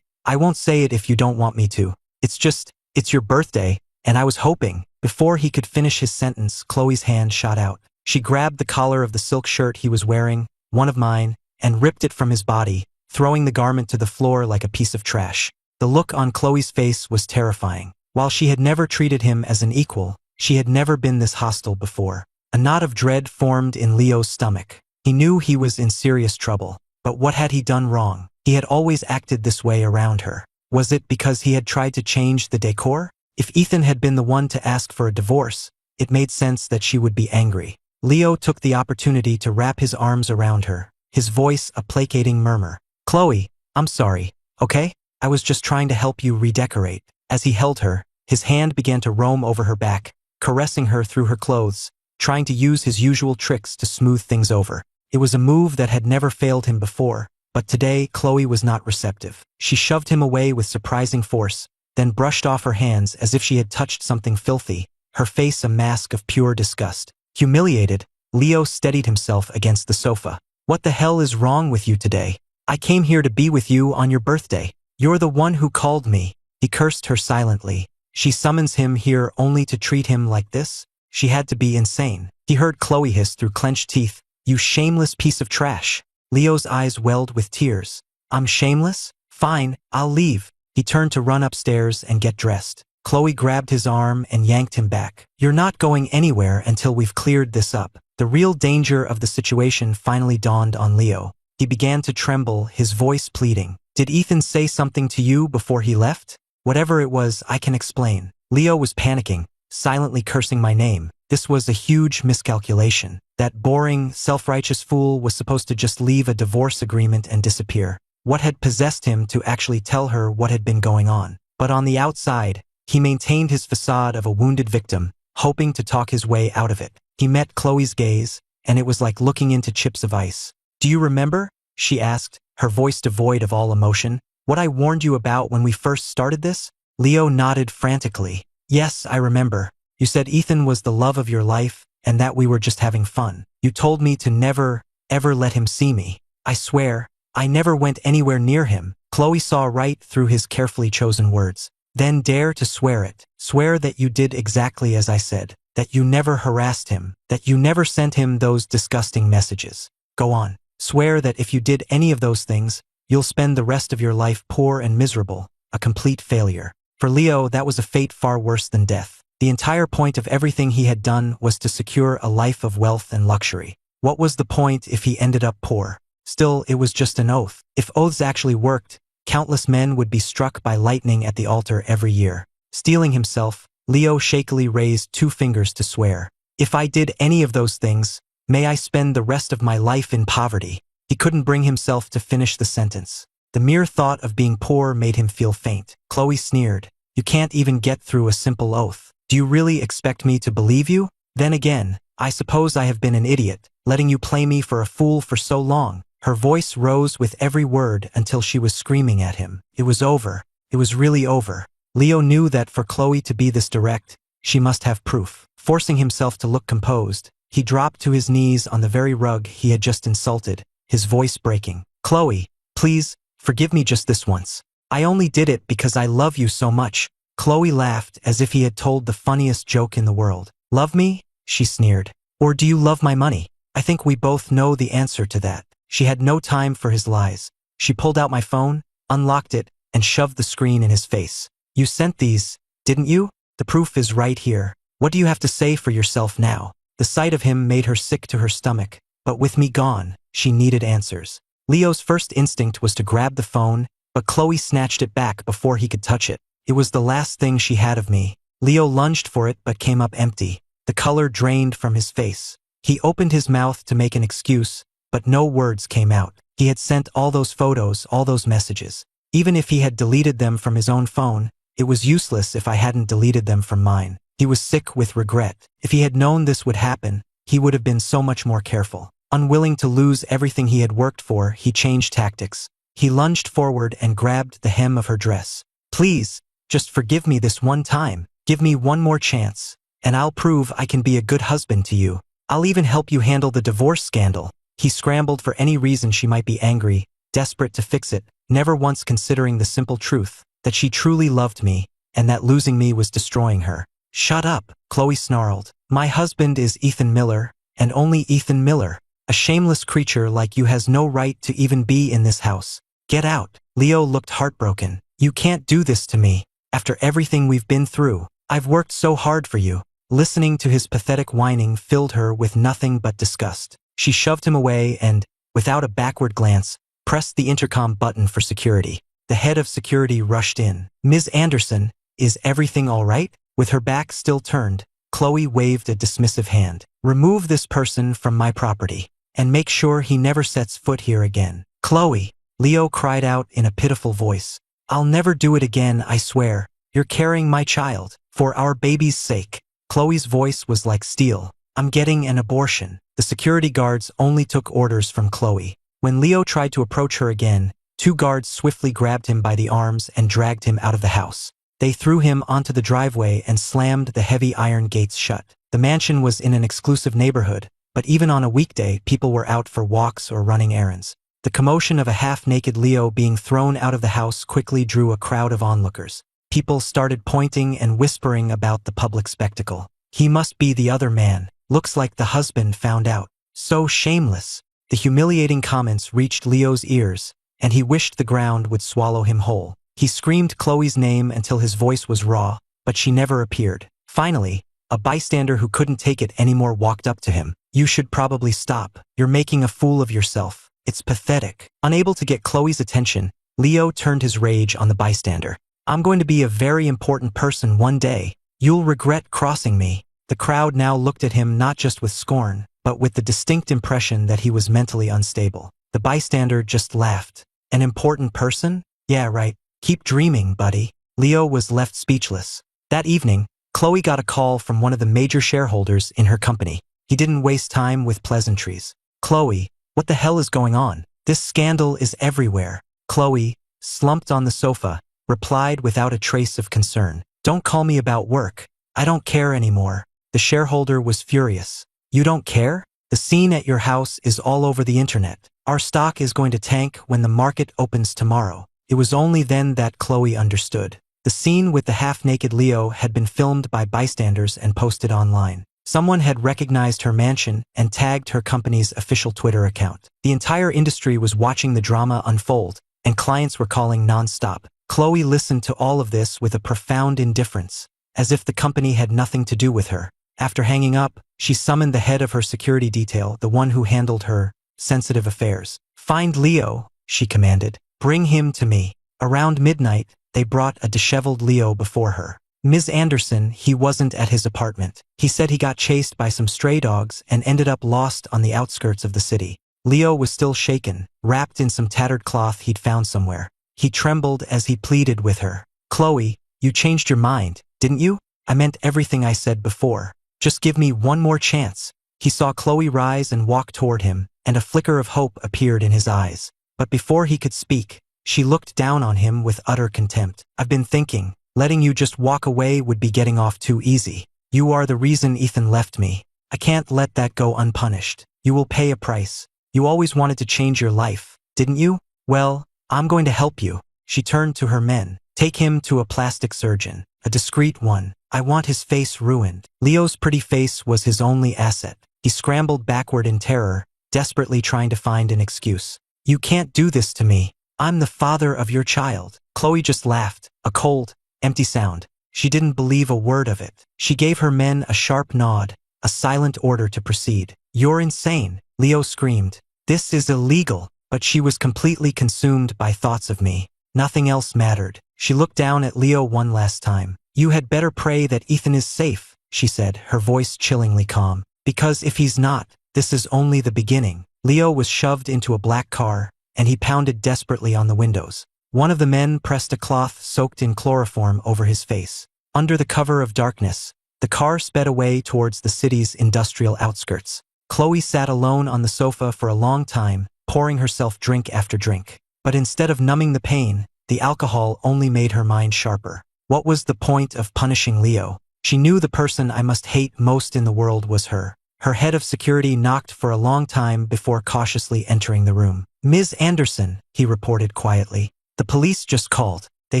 I won't say it if you don't want me to. It's your birthday, and I was hoping. Before he could finish his sentence, Chloe's hand shot out. She grabbed the collar of the silk shirt he was wearing, one of mine, and ripped it from his body, throwing the garment to the floor like a piece of trash. The look on Chloe's face was terrifying. While she had never treated him as an equal, she had never been this hostile before. A knot of dread formed in Leo's stomach. He knew he was in serious trouble. But what had he done wrong? He had always acted this way around her. Was it because he had tried to change the decor? If Ethan had been the one to ask for a divorce, it made sense that she would be angry. Leo took the opportunity to wrap his arms around her, his voice a placating murmur. Chloe, I'm sorry, okay? I was just trying to help you redecorate. As he held her, his hand began to roam over her back, caressing her through her clothes, trying to use his usual tricks to smooth things over. It was a move that had never failed him before, but today Chloe was not receptive. She shoved him away with surprising force, then brushed off her hands as if she had touched something filthy, her face a mask of pure disgust. Humiliated, Leo steadied himself against the sofa. What the hell is wrong with you today? I came here to be with you on your birthday. You're the one who called me. He cursed her silently. She summons him here only to treat him like this? She had to be insane. He heard Chloe hiss through clenched teeth. You shameless piece of trash. Leo's eyes welled with tears. I'm shameless? Fine, I'll leave. He turned to run upstairs and get dressed. Chloe grabbed his arm and yanked him back. You're not going anywhere until we've cleared this up. The real danger of the situation finally dawned on Leo. He began to tremble, his voice pleading. Did Ethan say something to you before he left? Whatever it was, I can explain. Leo was panicking, silently cursing my name. This was a huge miscalculation. That boring, self-righteous fool was supposed to just leave a divorce agreement and disappear. What had possessed him to actually tell her what had been going on? But on the outside, he maintained his facade of a wounded victim, hoping to talk his way out of it. He met Chloe's gaze, and it was like looking into chips of ice. Do you remember? She asked, her voice devoid of all emotion. What I warned you about when we first started this? Leo nodded frantically. Yes, I remember. You said Ethan was the love of your life, and that we were just having fun. You told me to never, ever let him see me. I swear, I never went anywhere near him. Chloe saw right through his carefully chosen words. Then dare to swear it. Swear that you did exactly as I said. That you never harassed him. That you never sent him those disgusting messages. Go on. Swear that if you did any of those things, you'll spend the rest of your life poor and miserable, a complete failure. For Leo, that was a fate far worse than death. The entire point of everything he had done was to secure a life of wealth and luxury. What was the point if he ended up poor? Still, it was just an oath. If oaths actually worked, countless men would be struck by lightning at the altar every year. Steeling himself, Leo shakily raised 2 fingers to swear. If I did any of those things, may I spend the rest of my life in poverty. He couldn't bring himself to finish the sentence. The mere thought of being poor made him feel faint. Chloe sneered. You can't even get through a simple oath. Do you really expect me to believe you? Then again, I suppose I have been an idiot, letting you play me for a fool for so long. Her voice rose with every word until she was screaming at him. It was over. It was really over. Leo knew that for Chloe to be this direct, she must have proof. Forcing himself to look composed, he dropped to his knees on the very rug he had just insulted, his voice breaking. Chloe, please, forgive me just this once. I only did it because I love you so much. Chloe laughed as if he had told the funniest joke in the world. Love me? She sneered. Or do you love my money? I think we both know the answer to that. She had no time for his lies. She pulled out my phone, unlocked it, and shoved the screen in his face. You sent these, didn't you? The proof is right here. What do you have to say for yourself now? The sight of him made her sick to her stomach. But with me gone, she needed answers. Leo's first instinct was to grab the phone, but Chloe snatched it back before he could touch it. It was the last thing she had of me. Leo lunged for it but came up empty. The color drained from his face. He opened his mouth to make an excuse, but no words came out. He had sent all those photos, all those messages. Even if he had deleted them from his own phone, it was useless if I hadn't deleted them from mine. He was sick with regret. If he had known this would happen, he would have been so much more careful. Unwilling to lose everything he had worked for, he changed tactics. He lunged forward and grabbed the hem of her dress. Please, Just forgive me this one time. Give me one more chance, and I'll prove I can be a good husband to you. I'll even help you handle the divorce scandal." He scrambled for any reason she might be angry, desperate to fix it, never once considering the simple truth, that she truly loved me, and that losing me was destroying her. "Shut up," Chloe snarled. "My husband is Ethan Miller, and only Ethan Miller. A shameless creature like you has no right to even be in this house. Get out." Leo looked heartbroken. "You can't do this to me. After everything we've been through, I've worked so hard for you." Listening to his pathetic whining filled her with nothing but disgust. She shoved him away and, without a backward glance, pressed the intercom button for security. The head of security rushed in. "Ms. Anderson, is everything all right?" With her back still turned, Chloe waved a dismissive hand. "Remove this person from my property, and make sure he never sets foot here again." "Chloe," Leo cried out in a pitiful voice. "I'll never do it again, I swear. You're carrying my child. For our baby's sake." Chloe's voice was like steel. "I'm getting an abortion." The security guards only took orders from Chloe. When Leo tried to approach her again, 2 guards swiftly grabbed him by the arms and dragged him out of the house. They threw him onto the driveway and slammed the heavy iron gates shut. The mansion was in an exclusive neighborhood, but even on a weekday, people were out for walks or running errands. The commotion of a half-naked Leo being thrown out of the house quickly drew a crowd of onlookers. People started pointing and whispering about the public spectacle. "He must be the other man. Looks like the husband found out. So shameless." The humiliating comments reached Leo's ears, and he wished the ground would swallow him whole. He screamed Chloe's name until his voice was raw, but she never appeared. Finally, a bystander who couldn't take it anymore walked up to him. "You should probably stop. You're making a fool of yourself. It's pathetic." Unable to get Chloe's attention, Leo turned his rage on the bystander. "I'm going to be a very important person one day. You'll regret crossing me." The crowd now looked at him not just with scorn, but with the distinct impression that he was mentally unstable. The bystander just laughed. "An important person? Yeah, right. Keep dreaming, buddy." Leo was left speechless. That evening, Chloe got a call from one of the major shareholders in her company. He didn't waste time with pleasantries. "Chloe, what the hell is going on? This scandal is everywhere." Chloe, slumped on the sofa, replied without a trace of concern. "Don't call me about work. I don't care anymore." The shareholder was furious. "You don't care? The scene at your house is all over the internet. Our stock is going to tank when the market opens tomorrow." It was only then that Chloe understood. The scene with the half-naked Leo had been filmed by bystanders and posted online. Someone had recognized her mansion and tagged her company's official Twitter account. The entire industry was watching the drama unfold, and clients were calling non-stop. Chloe listened to all of this with a profound indifference, as if the company had nothing to do with her. After hanging up, she summoned the head of her security detail, the one who handled her sensitive affairs. "Find Leo," she commanded. "Bring him to me." Around midnight, they brought a disheveled Leo before her. "Ms. Anderson, he wasn't at his apartment. He said he got chased by some stray dogs and ended up lost on the outskirts of the city." Leo was still shaken, wrapped in some tattered cloth he'd found somewhere. He trembled as he pleaded with her. "Chloe, you changed your mind, didn't you? I meant everything I said before. Just give me one more chance." He saw Chloe rise and walk toward him, and a flicker of hope appeared in his eyes. But before he could speak, she looked down on him with utter contempt. "I've been thinking, letting you just walk away would be getting off too easy. You are the reason Ethan left me. I can't let that go unpunished. You will pay a price. You always wanted to change your life, didn't you? Well, I'm going to help you." She turned to her men. "Take him to a plastic surgeon, a discreet one. I want his face ruined." Leo's pretty face was his only asset. He scrambled backward in terror, desperately trying to find an excuse. "You can't do this to me. I'm the father of your child." Chloe just laughed, a cold, empty sound. She didn't believe a word of it. She gave her men a sharp nod, a silent order to proceed. "You're insane," Leo screamed. "This is illegal." But she was completely consumed by thoughts of me. Nothing else mattered. She looked down at Leo one last time. "You had better pray that Ethan is safe," she said, her voice chillingly calm. "Because if he's not, this is only the beginning." Leo was shoved into a black car, and he pounded desperately on the windows. One of the men pressed a cloth soaked in chloroform over his face. Under the cover of darkness, the car sped away towards the city's industrial outskirts. Chloe sat alone on the sofa for a long time, pouring herself drink after drink. But instead of numbing the pain, the alcohol only made her mind sharper. What was the point of punishing Leo? She knew the person I must hate most in the world was her. Her head of security knocked for a long time before cautiously entering the room. "Ms. Anderson," he reported quietly. "The police just called. They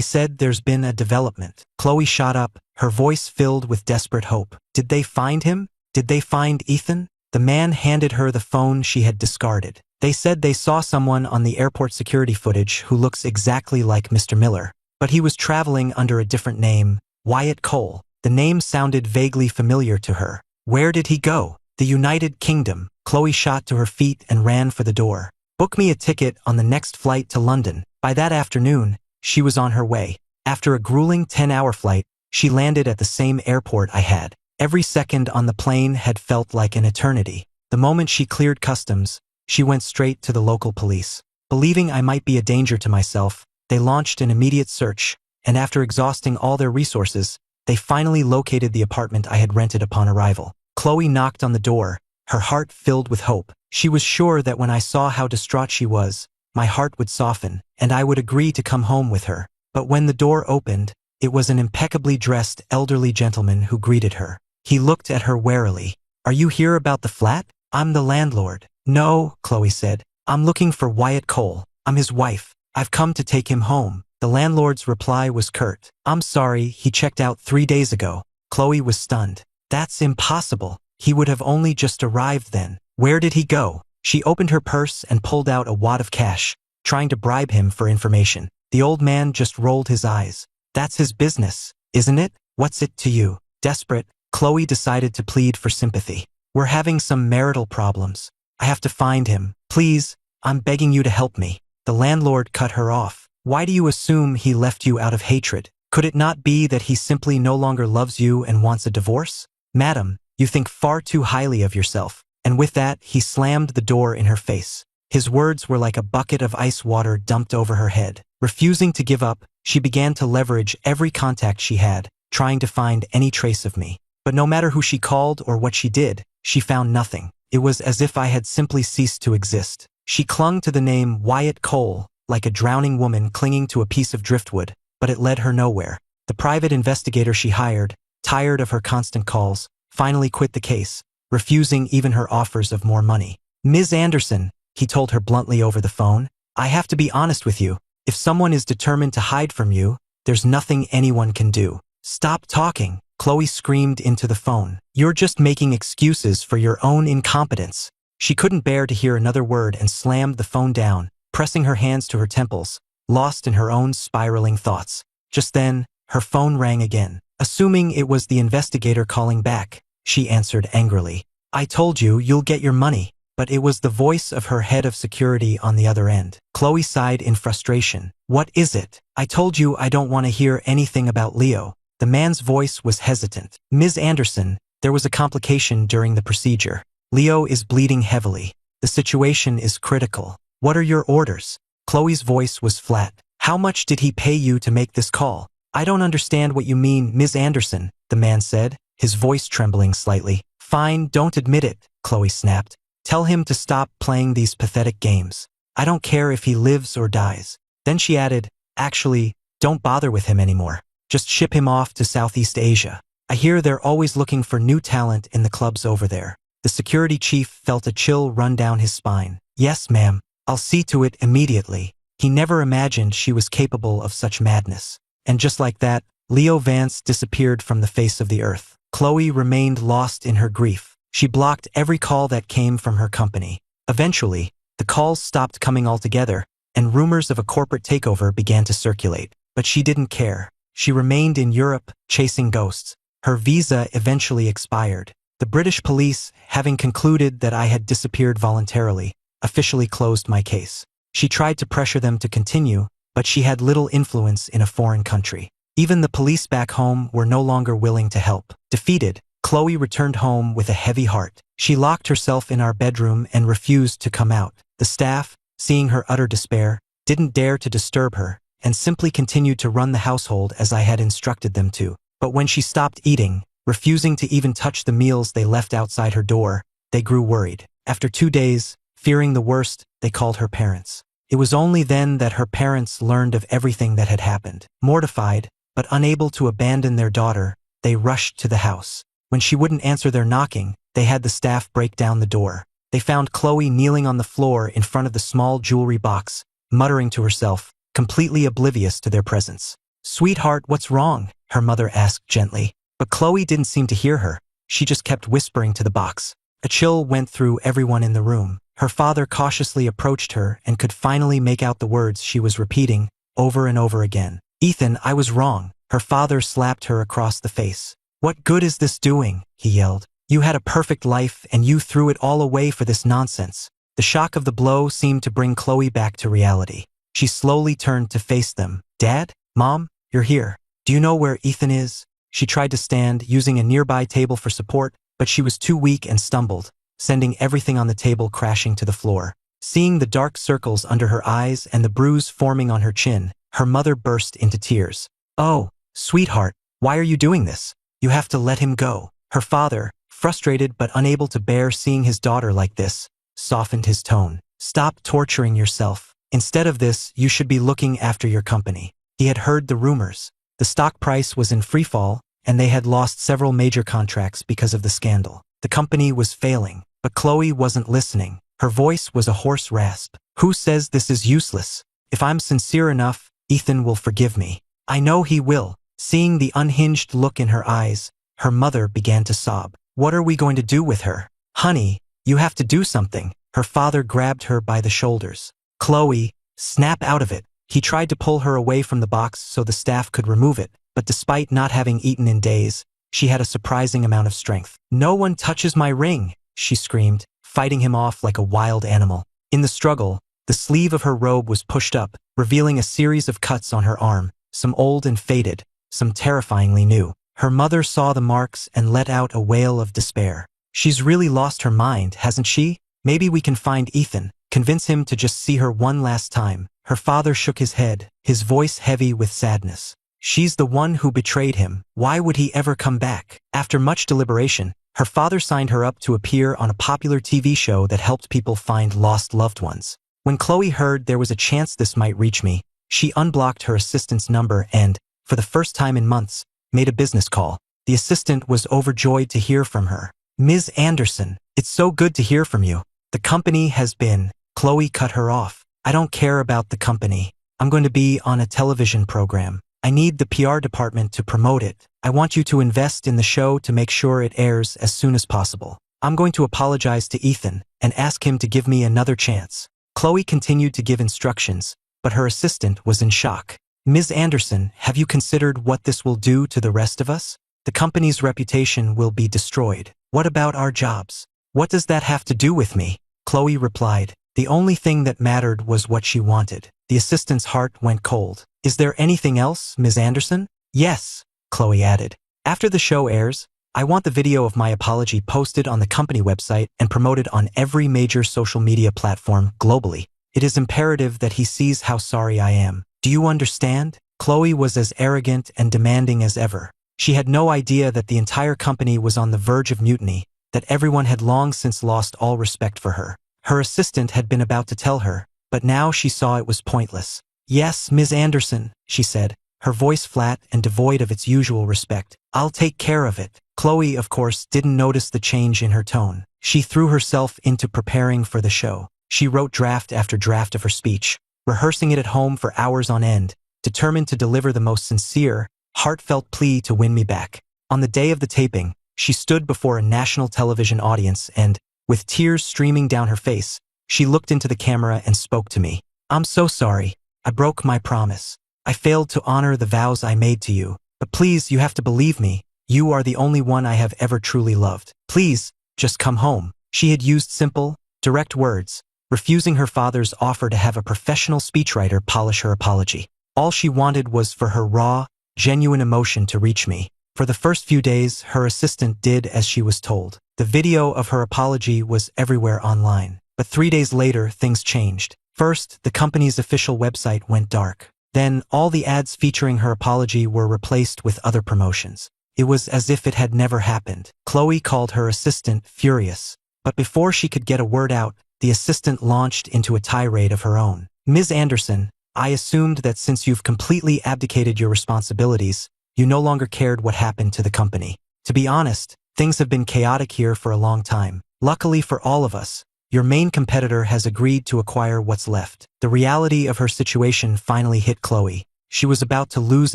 said there's been a development." Chloe shot up, her voice filled with desperate hope. "Did they find him? Did they find Ethan?" The man handed her the phone she had discarded. "They said they saw someone on the airport security footage who looks exactly like Mr. Miller, but he was traveling under a different name, Wyatt Cole." The name sounded vaguely familiar to her. Where did he go? The United Kingdom. Chloe shot to her feet and ran for the door. "Book me a ticket on the next flight to London." By that afternoon, she was on her way. After a grueling 10-hour flight, she landed at the same airport I had. Every second on the plane had felt like an eternity. The moment she cleared customs, she went straight to the local police. Believing I might be a danger to myself, they launched an immediate search, and after exhausting all their resources, they finally located the apartment I had rented upon arrival. Chloe knocked on the door, her heart filled with hope. She was sure that when I saw how distraught she was, my heart would soften, and I would agree to come home with her. But when the door opened, it was an impeccably dressed elderly gentleman who greeted her. He looked at her warily. "Are you here about the flat?" "I'm the landlord." "No," Chloe said. "I'm looking for Wyatt Cole. I'm his wife. I've come to take him home." The landlord's reply was curt. "I'm sorry, he checked out 3 days ago." Chloe was stunned. "That's impossible. He would have only just arrived then. Where did he go?" She opened her purse and pulled out a wad of cash, trying to bribe him for information. The old man just rolled his eyes. "That's his business, isn't it? What's it to you?" Desperate, Chloe decided to plead for sympathy. "We're having some marital problems. I have to find him. Please, I'm begging you to help me." The landlord cut her off. "Why do you assume he left you out of hatred? Could it not be that he simply no longer loves you and wants a divorce?" "Madam, you think far too highly of yourself." And with that, he slammed the door in her face. His words were like a bucket of ice water dumped over her head. Refusing to give up, she began to leverage every contact she had, trying to find any trace of me. But no matter who she called or what she did, she found nothing. It was as if I had simply ceased to exist. She clung to the name Wyatt Cole, like a drowning woman clinging to a piece of driftwood, but it led her nowhere. The private investigator she hired, tired of her constant calls, finally quit the case, refusing even her offers of more money. "Ms. Anderson," he told her bluntly over the phone, "I have to be honest with you. If someone is determined to hide from you, there's nothing anyone can do." "Stop talking," Chloe screamed into the phone. "You're just making excuses for your own incompetence." She couldn't bear to hear another word and slammed the phone down, pressing her hands to her temples, lost in her own spiraling thoughts. Just then, her phone rang again. Assuming it was the investigator calling back, she answered angrily. "I told you, you'll get your money." But it was the voice of her head of security on the other end. Chloe sighed in frustration. "What is it?" "I told you I don't want to hear anything about Leo." The man's voice was hesitant. "Ms. Anderson, there was a complication during the procedure. Leo is bleeding heavily. The situation is critical." "What are your orders?" Chloe's voice was flat. "How much did he pay you to make this call?" "I don't understand what you mean, Ms. Anderson," the man said, his voice trembling slightly. "Fine, don't admit it," Chloe snapped. "Tell him to stop playing these pathetic games. I don't care if he lives or dies." Then she added, "Actually, don't bother with him anymore. Just ship him off to Southeast Asia. I hear they're always looking for new talent in the clubs over there." The security chief felt a chill run down his spine. "Yes, ma'am. I'll see to it immediately." He never imagined she was capable of such madness. And just like that, Leo Vance disappeared from the face of the earth. Chloe remained lost in her grief. She blocked every call that came from her company. Eventually, the calls stopped coming altogether, and rumors of a corporate takeover began to circulate. But she didn't care. She remained in Europe, chasing ghosts. Her visa eventually expired. The British police, having concluded that I had disappeared voluntarily, officially closed my case. She tried to pressure them to continue, but she had little influence in a foreign country. Even the police back home were no longer willing to help. Defeated, Chloe returned home with a heavy heart. She locked herself in our bedroom and refused to come out. The staff, seeing her utter despair, didn't dare to disturb her, and simply continued to run the household as I had instructed them to. But when she stopped eating, refusing to even touch the meals they left outside her door, they grew worried. After 2 days, fearing the worst, they called her parents. It was only then that her parents learned of everything that had happened. Mortified, but unable to abandon their daughter, they rushed to the house. When she wouldn't answer their knocking, they had the staff break down the door. They found Chloe kneeling on the floor in front of the small jewelry box, muttering to herself, completely oblivious to their presence. "Sweetheart, what's wrong?" her mother asked gently. But Chloe didn't seem to hear her. She just kept whispering to the box. A chill went through everyone in the room. Her father cautiously approached her and could finally make out the words she was repeating over and over again. "Ethan, I was wrong." Her father slapped her across the face. "What good is this doing?" he yelled. "You had a perfect life and you threw it all away for this nonsense." The shock of the blow seemed to bring Chloe back to reality. She slowly turned to face them. "Dad? Mom? You're here. Do you know where Ethan is?" She tried to stand, using a nearby table for support, but she was too weak and stumbled, sending everything on the table crashing to the floor. Seeing the dark circles under her eyes and the bruise forming on her chin, her mother burst into tears. "Oh, sweetheart, why are you doing this? You have to let him go." Her father, frustrated but unable to bear seeing his daughter like this, softened his tone. "Stop torturing yourself. Instead of this, you should be looking after your company." He had heard the rumors. The stock price was in freefall, and they had lost several major contracts because of the scandal. The company was failing, but Chloe wasn't listening. Her voice was a hoarse rasp. "Who says this is useless? If I'm sincere enough, Ethan will forgive me. I know he will." Seeing the unhinged look in her eyes, her mother began to sob. "What are we going to do with her? Honey, you have to do something." Her father grabbed her by the shoulders. "Chloe, snap out of it." He tried to pull her away from the box so the staff could remove it, but despite not having eaten in days, she had a surprising amount of strength. "No one touches my ring," she screamed, fighting him off like a wild animal. In the struggle, the sleeve of her robe was pushed up, revealing a series of cuts on her arm, some old and faded, some terrifyingly new. Her mother saw the marks and let out a wail of despair. "She's really lost her mind, hasn't she? Maybe we can find Ethan, convince him to just see her one last time." Her father shook his head, his voice heavy with sadness. "She's the one who betrayed him. Why would he ever come back?" After much deliberation, her father signed her up to appear on a popular TV show that helped people find lost loved ones. When Chloe heard there was a chance this might reach me, she unblocked her assistant's number and, for the first time in months, made a business call. The assistant was overjoyed to hear from her. "Ms. Anderson, it's so good to hear from you. The company has been..." Chloe cut her off. "I don't care about the company. I'm going to be on a television program. I need the PR department to promote it. I want you to invest in the show to make sure it airs as soon as possible. I'm going to apologize to Ethan and ask him to give me another chance." Chloe continued to give instructions, but her assistant was in shock. "Ms. Anderson, have you considered what this will do to the rest of us? The company's reputation will be destroyed. What about our jobs?" "What does that have to do with me?" Chloe replied. The only thing that mattered was what she wanted. The assistant's heart went cold. "Is there anything else, Ms. Anderson?" "Yes," Chloe added. "After the show airs, I want the video of my apology posted on the company website and promoted on every major social media platform globally. It is imperative that he sees how sorry I am. Do you understand?" Chloe was as arrogant and demanding as ever. She had no idea that the entire company was on the verge of mutiny, that everyone had long since lost all respect for her. Her assistant had been about to tell her, but now she saw it was pointless. "Yes, Ms. Anderson," she said, her voice flat and devoid of its usual respect. "I'll take care of it." Chloe, of course, didn't notice the change in her tone. She threw herself into preparing for the show. She wrote draft after draft of her speech, rehearsing it at home for hours on end, determined to deliver the most sincere, heartfelt plea to win me back. On the day of the taping, she stood before a national television audience and, with tears streaming down her face, she looked into the camera and spoke to me. "I'm so sorry. I broke my promise. I failed to honor the vows I made to you. But please, you have to believe me. You are the only one I have ever truly loved. Please, just come home." She had used simple, direct words, refusing her father's offer to have a professional speechwriter polish her apology. All she wanted was for her raw, genuine emotion to reach me. For the first few days, her assistant did as she was told. The video of her apology was everywhere online. But 3 days later, things changed. First, the company's official website went dark. Then, all the ads featuring her apology were replaced with other promotions. It was as if it had never happened. Chloe called her assistant furious. But before she could get a word out, the assistant launched into a tirade of her own. "Ms. Anderson, I assumed that since you've completely abdicated your responsibilities, you no longer cared what happened to the company. To be honest, things have been chaotic here for a long time. Luckily for all of us, your main competitor has agreed to acquire what's left. The reality of her situation finally hit Chloe. She was about to lose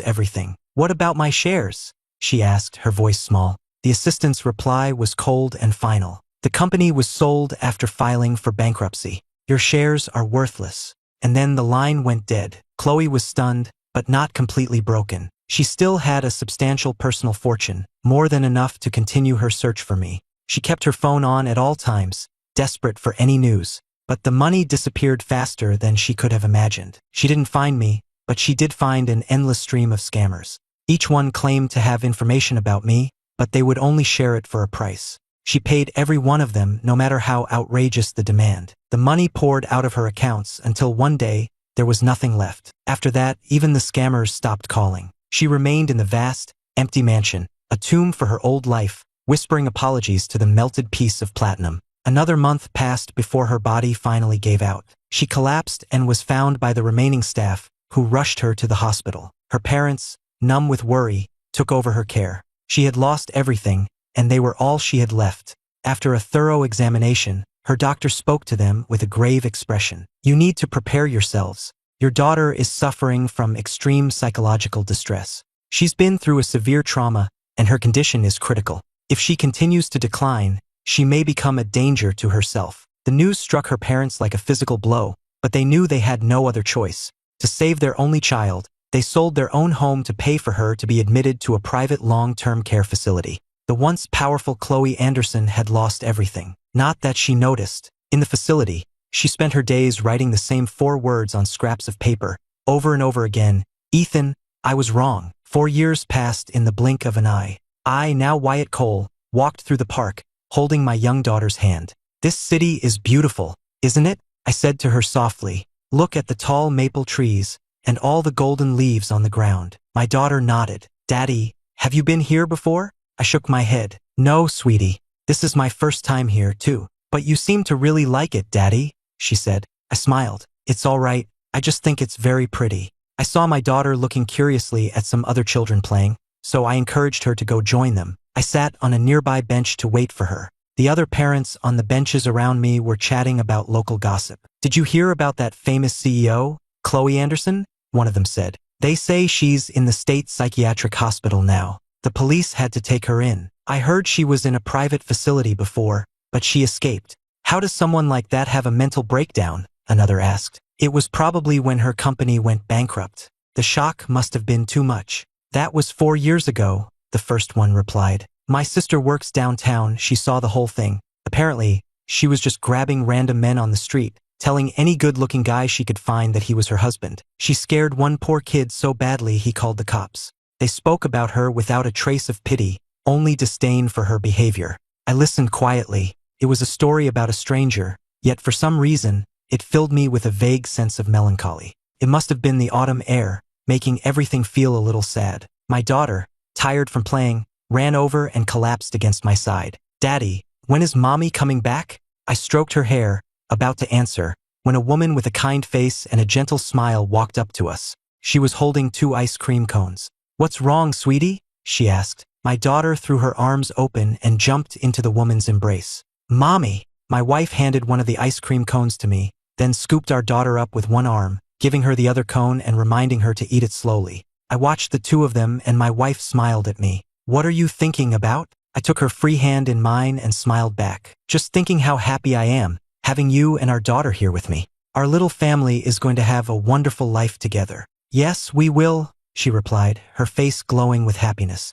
everything. What about my shares? She asked, her voice small. The assistant's reply was cold and final. The company was sold after filing for bankruptcy. Your shares are worthless. And then the line went dead. Chloe was stunned, but not completely broken. She still had a substantial personal fortune, more than enough to continue her search for me. She kept her phone on at all times, desperate for any news. But the money disappeared faster than she could have imagined. She didn't find me, but she did find an endless stream of scammers. Each one claimed to have information about me, but they would only share it for a price. She paid every one of them, no matter how outrageous the demand. The money poured out of her accounts until one day, there was nothing left. After that, even the scammers stopped calling. She remained in the vast, empty mansion, a tomb for her old life, whispering apologies to the melted piece of platinum. Another month passed before her body finally gave out. She collapsed and was found by the remaining staff, who rushed her to the hospital. Her parents, numb with worry, took over her care. She had lost everything, and they were all she had left. After a thorough examination, her doctor spoke to them with a grave expression. You need to prepare yourselves. Your daughter is suffering from extreme psychological distress. She's been through a severe trauma, and her condition is critical. If she continues to decline, she may become a danger to herself. The news struck her parents like a physical blow, but they knew they had no other choice. To save their only child, they sold their own home to pay for her to be admitted to a private long-term care facility. The once powerful Chloe Anderson had lost everything. Not that she noticed. In the facility, she spent her days writing the same 4 words on scraps of paper, over and over again. Ethan, I was wrong. 4 years passed in the blink of an eye. I, now Wyatt Cole, walked through the park, holding my young daughter's hand. This city is beautiful, isn't it? I said to her softly. Look at the tall maple trees, and all the golden leaves on the ground. My daughter nodded. Daddy, have you been here before? I shook my head. No, sweetie. This is my first time here, too. But you seem to really like it, Daddy, she said. I smiled. It's all right. I just think it's very pretty. I saw my daughter looking curiously at some other children playing, so I encouraged her to go join them. I sat on a nearby bench to wait for her. The other parents on the benches around me were chatting about local gossip. Did you hear about that famous CEO, Chloe Anderson? One of them said. They say she's in the state psychiatric hospital now. The police had to take her in. I heard she was in a private facility before, but she escaped. How does someone like that have a mental breakdown? Another asked. It was probably when her company went bankrupt. The shock must have been too much. That was 4 years ago, the first one replied. My sister works downtown, she saw the whole thing. Apparently, she was just grabbing random men on the street, telling any good-looking guy she could find that he was her husband. She scared one poor kid so badly he called the cops. They spoke about her without a trace of pity, only disdain for her behavior. I listened quietly. It was a story about a stranger, yet for some reason, it filled me with a vague sense of melancholy. It must have been the autumn air, making everything feel a little sad. My daughter, tired from playing, ran over and collapsed against my side. Daddy, when is Mommy coming back? I stroked her hair, about to answer, when a woman with a kind face and a gentle smile walked up to us. She was holding 2 ice cream cones. What's wrong, sweetie? She asked. My daughter threw her arms open and jumped into the woman's embrace. Mommy! My wife handed one of the ice cream cones to me, then scooped our daughter up with one arm, giving her the other cone and reminding her to eat it slowly. I watched the 2 of them and my wife smiled at me. What are you thinking about? I took her free hand in mine and smiled back. Just thinking how happy I am, having you and our daughter here with me. Our little family is going to have a wonderful life together. Yes, we will, she replied, her face glowing with happiness.